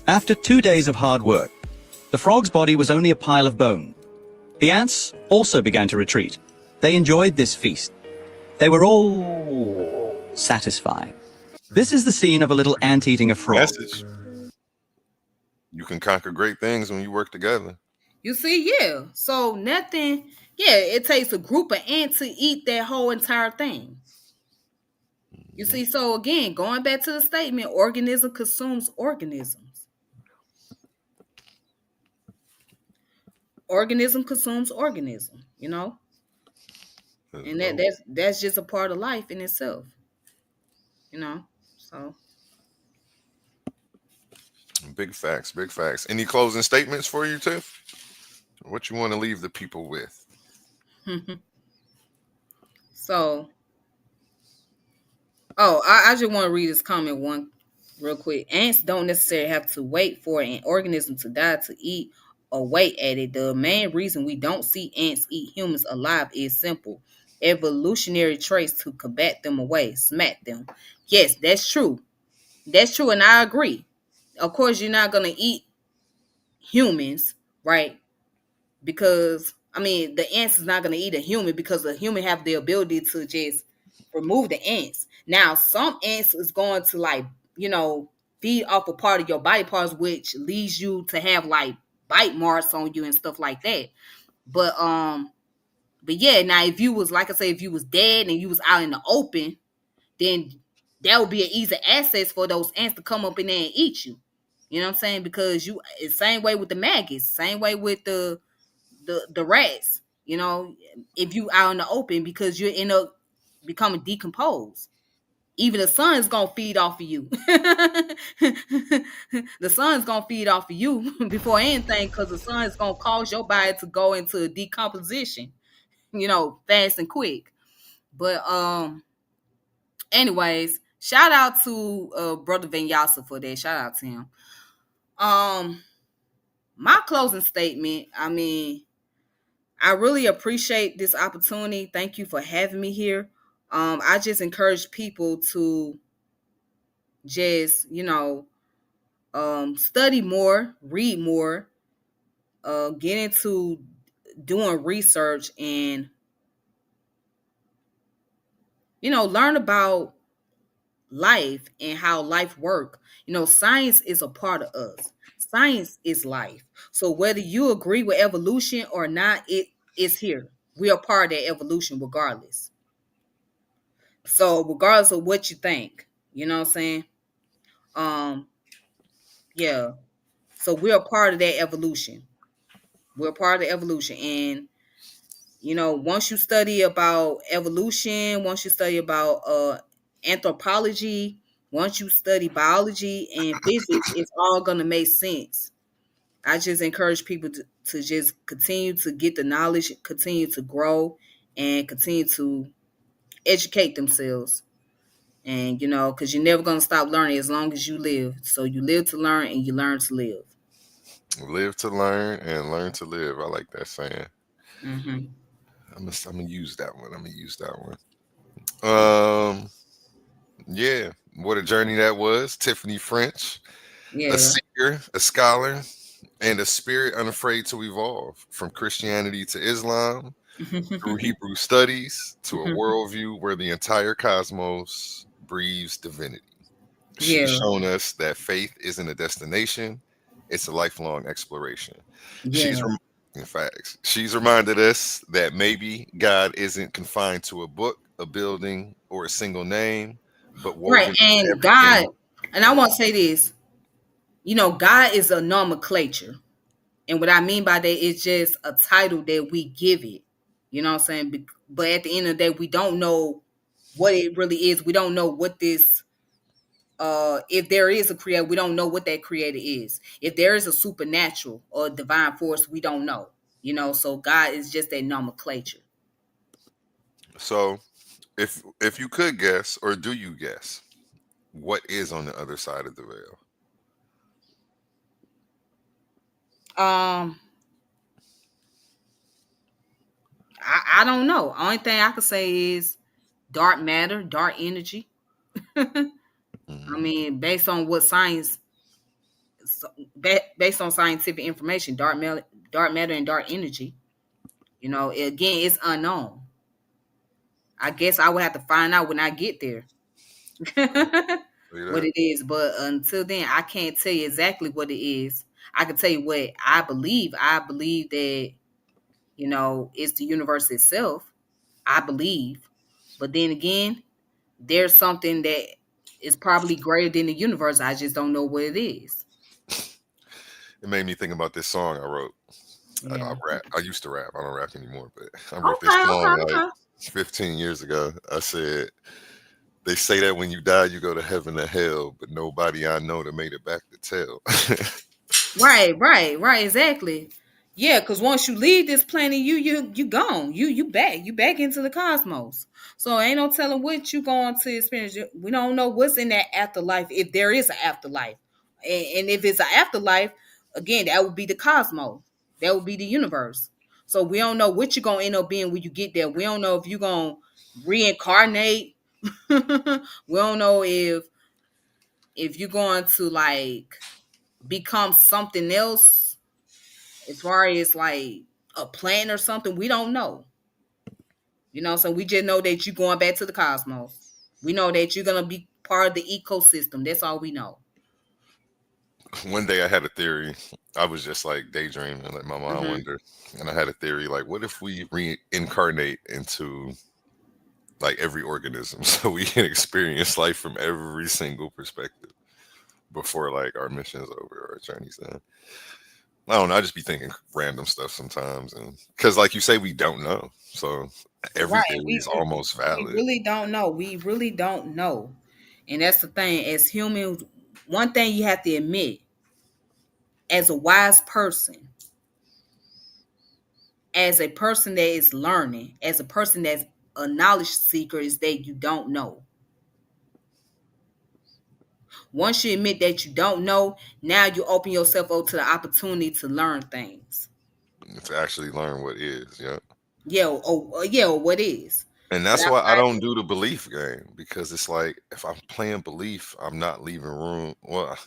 After 2 days of hard work, the frog's body was only a pile of bone. The ants also began to retreat. They enjoyed this feast. They were all satisfied. This is the scene of a little ant eating a frog. Message. You can conquer great things when you work together. You see, yeah. So nothing, yeah, it takes a group of ants to eat that whole entire thing. You see, so again, going back to the statement, organism consumes organisms. Organism consumes organism, you know? And that's just a part of life in itself. You know? So Big facts, big facts. Any closing statements for you, Tiff? What you want to leave the people with? so I just want to read this comment one real quick. Ants don't necessarily have to wait for an organism to die to eat or wait at it. The main reason we don't see ants eat humans alive is simple. Evolutionary traits to combat them away, smack them. Yes, that's true. That's true, and I agree. Of course, you're not gonna eat humans, right? Because I mean, the ants is not gonna eat a human because the human have the ability to just remove the ants. Now, some ants is going to like, you know, feed off a part of your body parts, which leads you to have like bite marks on you and stuff like that. But but yeah, now if you was like I say, if you was dead and you was out in the open, then that would be an easy access for those ants to come up in there and eat you. You know what I'm saying? Because it's same way with the maggots, same way with the rats. You know, if you out in the open, because you end up becoming decomposed. Even the sun is gonna feed off of you. The sun's gonna feed off of you before anything, because the sun is gonna cause your body to go into decomposition, fast and quick. But anyways, shout out to brother Vinyasa for that. Shout out to him. My closing statement, I mean, I really appreciate this opportunity. Thank you for having me here. I just encourage people to just, study more, read more, get into doing research, and learn about life and how life work. Science is a part of us. Science is life. So whether you agree with evolution or not, it is here. We are part of that evolution regardless. So regardless of what you think, you know what I'm saying? Yeah. So we're a part of that evolution. We're a part of the evolution. And once you study about evolution, once you study about anthropology, once you study biology and physics, it's all gonna make sense. I just encourage people to just continue to get the knowledge, continue to grow, and continue to educate themselves. And because you're never gonna stop learning as long as you live. So you live to learn, and you learn to live. Live to learn and learn to live. I like that saying. Mm-hmm. I'm gonna use that one. I'm gonna use that one. Um, yeah, what a journey that was. Tiffany French, a Yeah. seeker, a scholar, and a spirit unafraid to evolve from Christianity to Islam, through Hebrew studies to a worldview where the entire cosmos breathes divinity. She's Yeah. shown us that faith isn't a destination, it's a lifelong exploration. She's Yeah. in fact, she's reminded us that maybe God isn't confined to a book, a building, or a single name, but Right. woven into And God, everything. and I want to say this, God is a nomenclature. And what I mean by that is just a title that we give it. You know what I'm saying? But at the end of the day, we don't know what it really is. We don't know what this if there is a creator, we don't know what that creator is. If there is a supernatural or divine force, we don't know. So God is just that nomenclature. So, if you could guess, or do you guess, what is on the other side of the veil? Um, I don't know. Only thing I could say is dark matter, dark energy. I Mhm. mean, based on scientific information, dark matter, and dark energy. Again, it's unknown. I guess I would have to find out when I get there See what that? it is. But until then, I can't tell you exactly what it is. I can tell you what I believe. I believe that it's the universe itself. I believe, but then again, there's something that is probably greater than the universe. I just don't know what it is. It made me think about this song I wrote. I Yeah. rap. I used to rap. I don't rap anymore, but I wrote this Okay. song Okay. like Okay. 15 years ago. I said, they say that when you die, you go to heaven or hell, but nobody I know that made it back to tell. Right, exactly. Yeah, because once you leave this planet, you gone. You back into the cosmos. So ain't no telling what you going to experience. We don't know what's in that afterlife, if there is an afterlife, and if it's an afterlife, again, that would be the cosmos. That would be the universe. So we don't know what you're gonna end up being when you get there. We don't know if you're gonna reincarnate. We don't know if you're going to like become something else as far as like a plant or something. We don't know. So we just know that you're going back to the cosmos. We know that you're gonna be part of the ecosystem. That's all we know. One day I had a theory. I was just like daydreaming, like my mind Hmm. wonder. And I had a theory like, what if we reincarnate into like every organism so we can experience life from every single perspective? before like our mission's over or our journey's done. I don't know. I just be thinking random stuff sometimes, and because like you say, we don't know, so Right. everything is almost We valid. really don't know. We really don't know. And that's the thing. As humans, one thing you have to admit, as a wise person, as a person that is learning, as a person that's a knowledge seeker, is that you don't know. Once you admit that you don't know, now you open yourself up to the opportunity to learn things. To actually learn what is, yeah. Yeah, or what is. And But that's I why I find don't do the belief game, because it's like if I'm playing belief, I'm not leaving room. Well,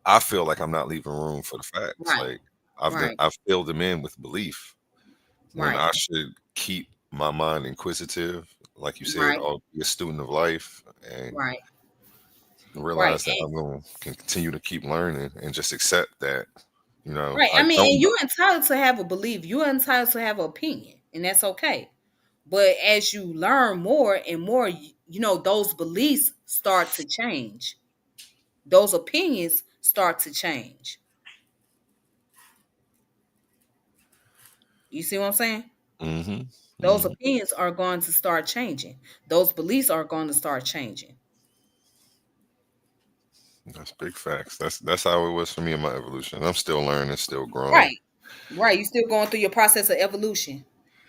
I feel like I'm not leaving room for the facts. right, Like right, I've filled them in with belief when right, I should keep my mind inquisitive, like you said, right, I'll be a student of life and right, right. realize that I'm going to continue to keep learning and just accept that, Right. I I mean, don't and know. you're entitled to have a belief. You're entitled to have an opinion, and that's okay. But as you learn more and more, those beliefs start to change. Those opinions start to change. You see what I'm saying? Hmm. Those Hmm. opinions are going to start changing. Those beliefs are going to start changing. That's big facts. That's how it was for me in my evolution. I'm still learning, still growing. Right. Right. You're still going through your process of evolution.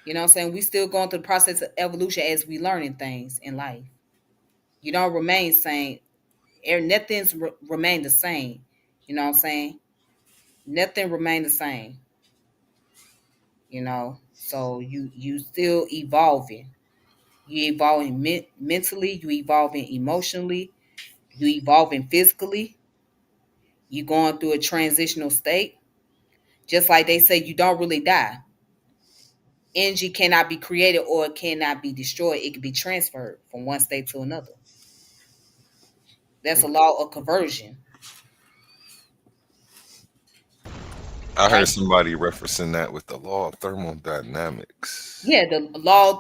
You know what I'm saying? We still going through the process of evolution as we learning things in life. You don't remain same. Nothing's remain the same. You know what I'm saying? Nothing remain the same. So you still evolving. You evolving mentally. You evolving emotionally. You evolving physically. You going through a transitional state. Just like they say, you don't really die. Energy cannot be created or it cannot be destroyed. It can be transferred from one state to another. That's a law of conversion, I heard right? somebody referencing that with the law of thermodynamics. Yeah, the law of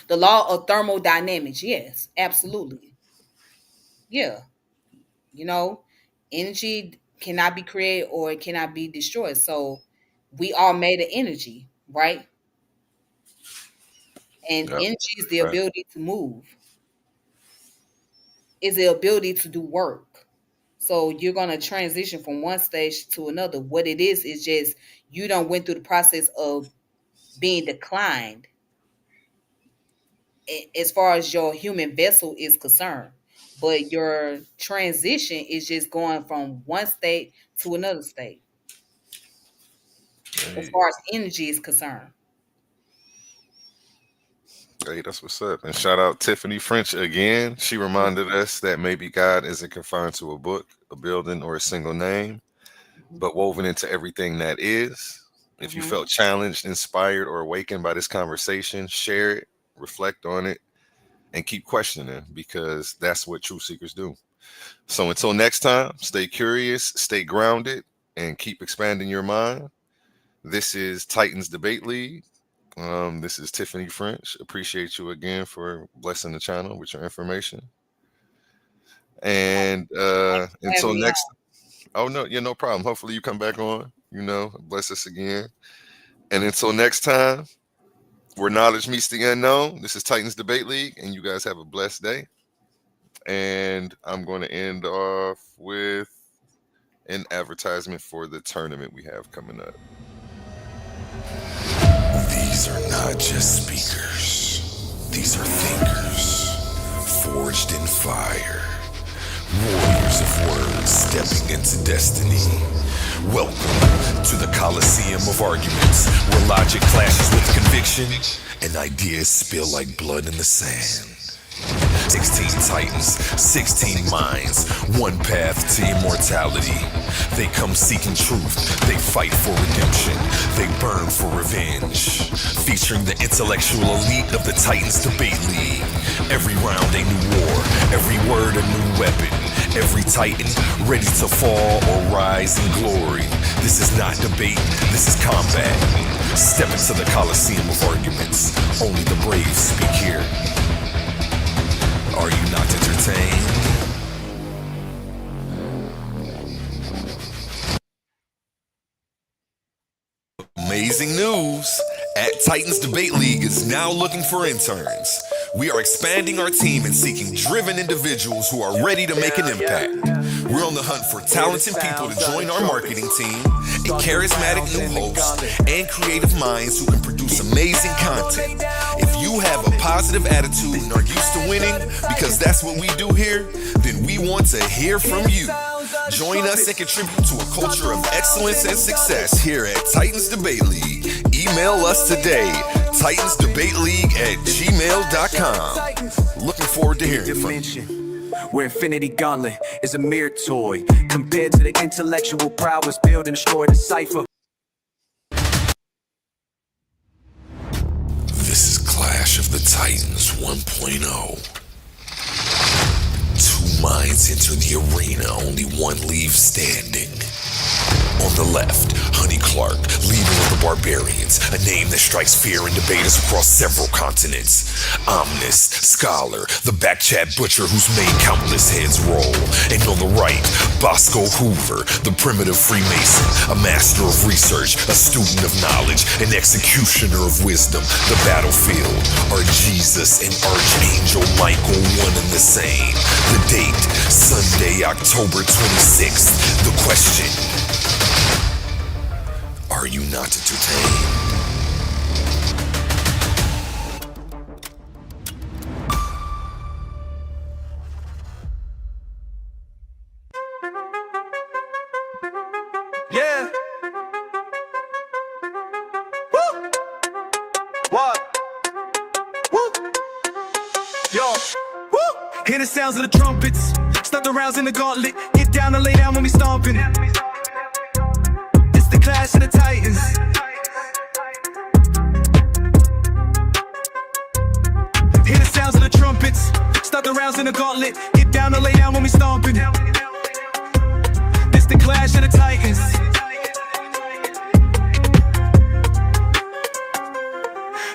the law of thermodynamics. Yes, absolutely. Yeah, you know, energy cannot be created or it cannot be destroyed. So we are made of energy, right? And Yep. energy is the Right. ability to move, is the ability to do work. So you're gonna transition from one stage to another. What it is just you don't went through the process of being declined as far as your human vessel is concerned. But your transition is just going from one state to another state as Hey, far as energy is concerned. hey, that's what's up. And shout out Tiffany French again. She reminded us that maybe God isn't confined to a book, a building, or a single name, but woven into everything that is. If you Mm-hmm. felt challenged, inspired, or awakened by this conversation, share it, reflect on it, and keep questioning, because that's what truth seekers do. So until next time, stay curious, stay grounded, and keep expanding your mind. This is Titans Debate League. This is Tiffany French. Appreciate you again for blessing the channel with your information. And Have until me next, oh no, yeah, no problem. Hopefully you come back on. Bless us again. And until next time, where knowledge meets the unknown. This is Titans Debate League, and you guys have a blessed day. And I'm going to end off with an advertisement for the tournament we have coming up. These are not just speakers. These are thinkers, forged in fire. Warriors of words stepping into destiny. Welcome to the Coliseum of arguments, where logic clashes with conviction and ideas spill like blood in the sand. 16 titans, 16 minds, one path to immortality. They come seeking truth, they fight for redemption, they burn for revenge. Featuring the intellectual elite of the Titans Debate League. Every round a new war, every word a new weapon. Every titan ready to fall or rise in glory. This is not debate, this is combat. Step into the Coliseum of arguments. Only the brave speak here. Are you not entertained? Amazing news! At Titans Debate League is now looking for interns. We are expanding our team and seeking driven individuals who are ready to make an impact. We're on the hunt for talented people to join our marketing team, a charismatic new host, and creative minds who can produce amazing content. If you have a positive attitude and are used to winning, because that's what we do here, then we want to hear from you. Join us and contribute to a culture of excellence and success here at Titans Debate League. Email us today, titansdebateleague@gmail.com. Looking forward to hearing from you. Where Infinity Gauntlet is a mere toy compared to the intellectual prowess build and destroy the cipher. This is Clash of the Titans 1.0. Two minds enter the arena, only one leaves standing. On the left, Honey Clark, leader of the Barbarians, a name that strikes fear in debaters across several continents. Omnis, scholar, the backchat butcher who's made countless heads roll. And on the right, Bosco Hoover, the primitive Freemason, a master of research, a student of knowledge, an executioner of wisdom. The battlefield are Jesus and Archangel Michael, one and the same. The date, Sunday, October 26th. The question: are you not entertained? Yeah. Woo. What? Woo. Yo. Woo. Hear the sounds of the trumpets. Start the rounds in the gauntlet. Get down and lay down when we stomping. It's the Clash of the Titans. Hear the sounds of the trumpets. Start the rounds in the gauntlet. Get down and lay down when we stomping. It's the Clash of the Titans.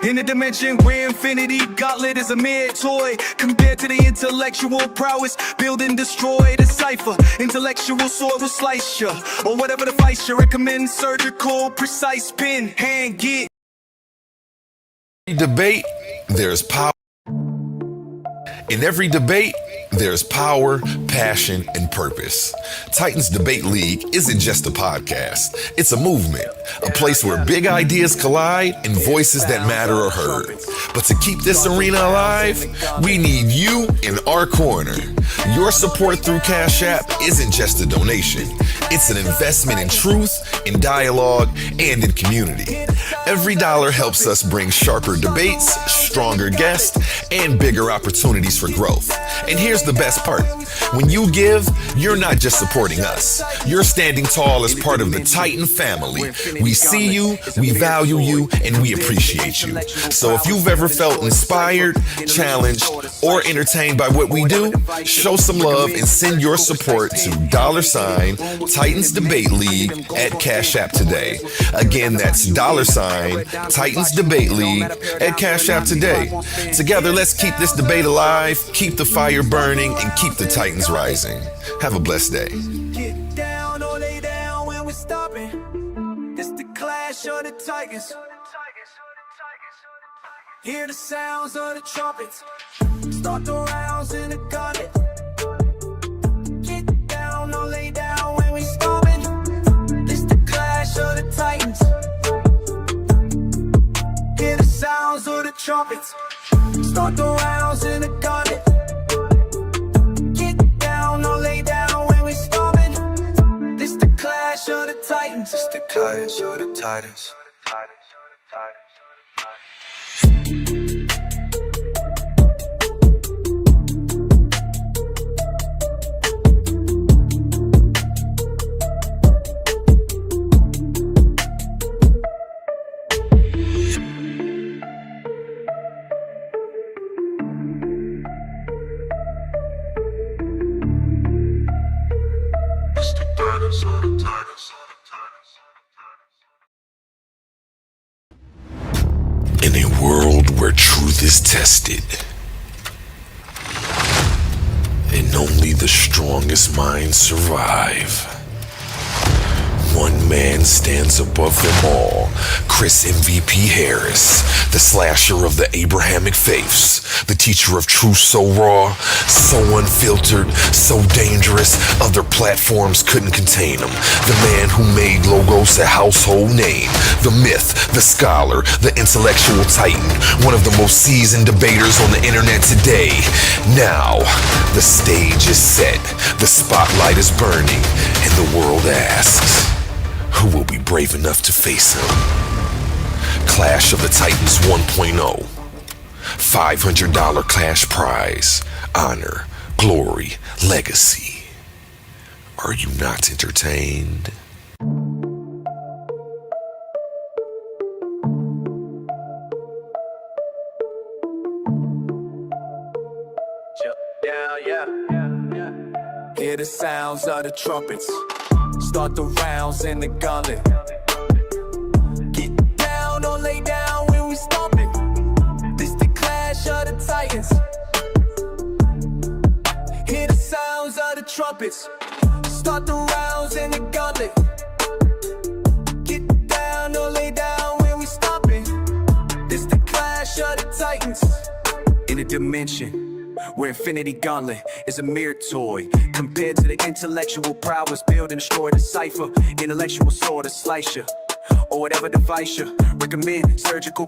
In a dimension where Infinity Gauntlet is a mere toy compared to the intellectual prowess, build and destroy the cipher. Intellectual sword will slice ya, or whatever the vice you recommend. Surgical, precise pin, hand get. Debate, there's power. In every debate, there's power, passion, and purpose. Titans Debate League isn't just a podcast. It's a movement, a place where big ideas collide and voices that matter are heard. But to keep this arena alive, we need you in our corner. Your support through Cash App isn't just a donation. It's an investment in truth, in dialogue, and in community. Every dollar helps us bring sharper debates, stronger guests, and bigger opportunities for growth. And here's the best part. When you give, you're not just supporting us. You're standing tall as part of the Titan family. We see you, we value you, and we appreciate you. So if you've ever felt inspired, challenged, or entertained by what we do, show some love and send your support to $Titans Debate League at Cash App today. Again, that's $Titans Debate League at Cash App today. Together, let's keep this debate alive, keep the fire burning, and keep the Titans rising. Have a blessed day. Get down or lay down when we're stopping. It's the Clash of the Titans. Hear the sounds of the trumpets. Start the rounds in the gauntlet. Get down or lay down when we stopping. It's the Clash of the Titans. Hear the sounds of the trumpets. Start the rounds in the gauntlet. Get down or lay down when we stomping. This the Clash of the Titans. This the Clash of the Titans. In a world where truth is tested, and only the strongest minds survive, one man stands above them all. Chris MVP Harris, the slasher of the Abrahamic faiths, the teacher of truth so raw, so unfiltered, so dangerous, other platforms couldn't contain him. The man who made logos a household name, the myth, the scholar, the intellectual titan, one of the most seasoned debaters on the internet today. Now, the stage is set, the spotlight is burning, and the world asks, who will be brave enough to face him? Clash of the Titans 1.0. $500 cash prize. Honor, glory, legacy. Are you not entertained? Hear the sounds of the trumpets. Start the rounds in the gauntlet. Get down or lay down when we stomping. This the clash of the titans. Hear the sounds of the trumpets. Start the rounds in the gauntlet. Get down or lay down when we stomping. This the clash of the titans. In a dimension where infinity gauntlet is a mere toy compared to the intellectual prowess, build and destroy the cipher, intellectual sword to slice ya, or whatever device ya. Recommend surgical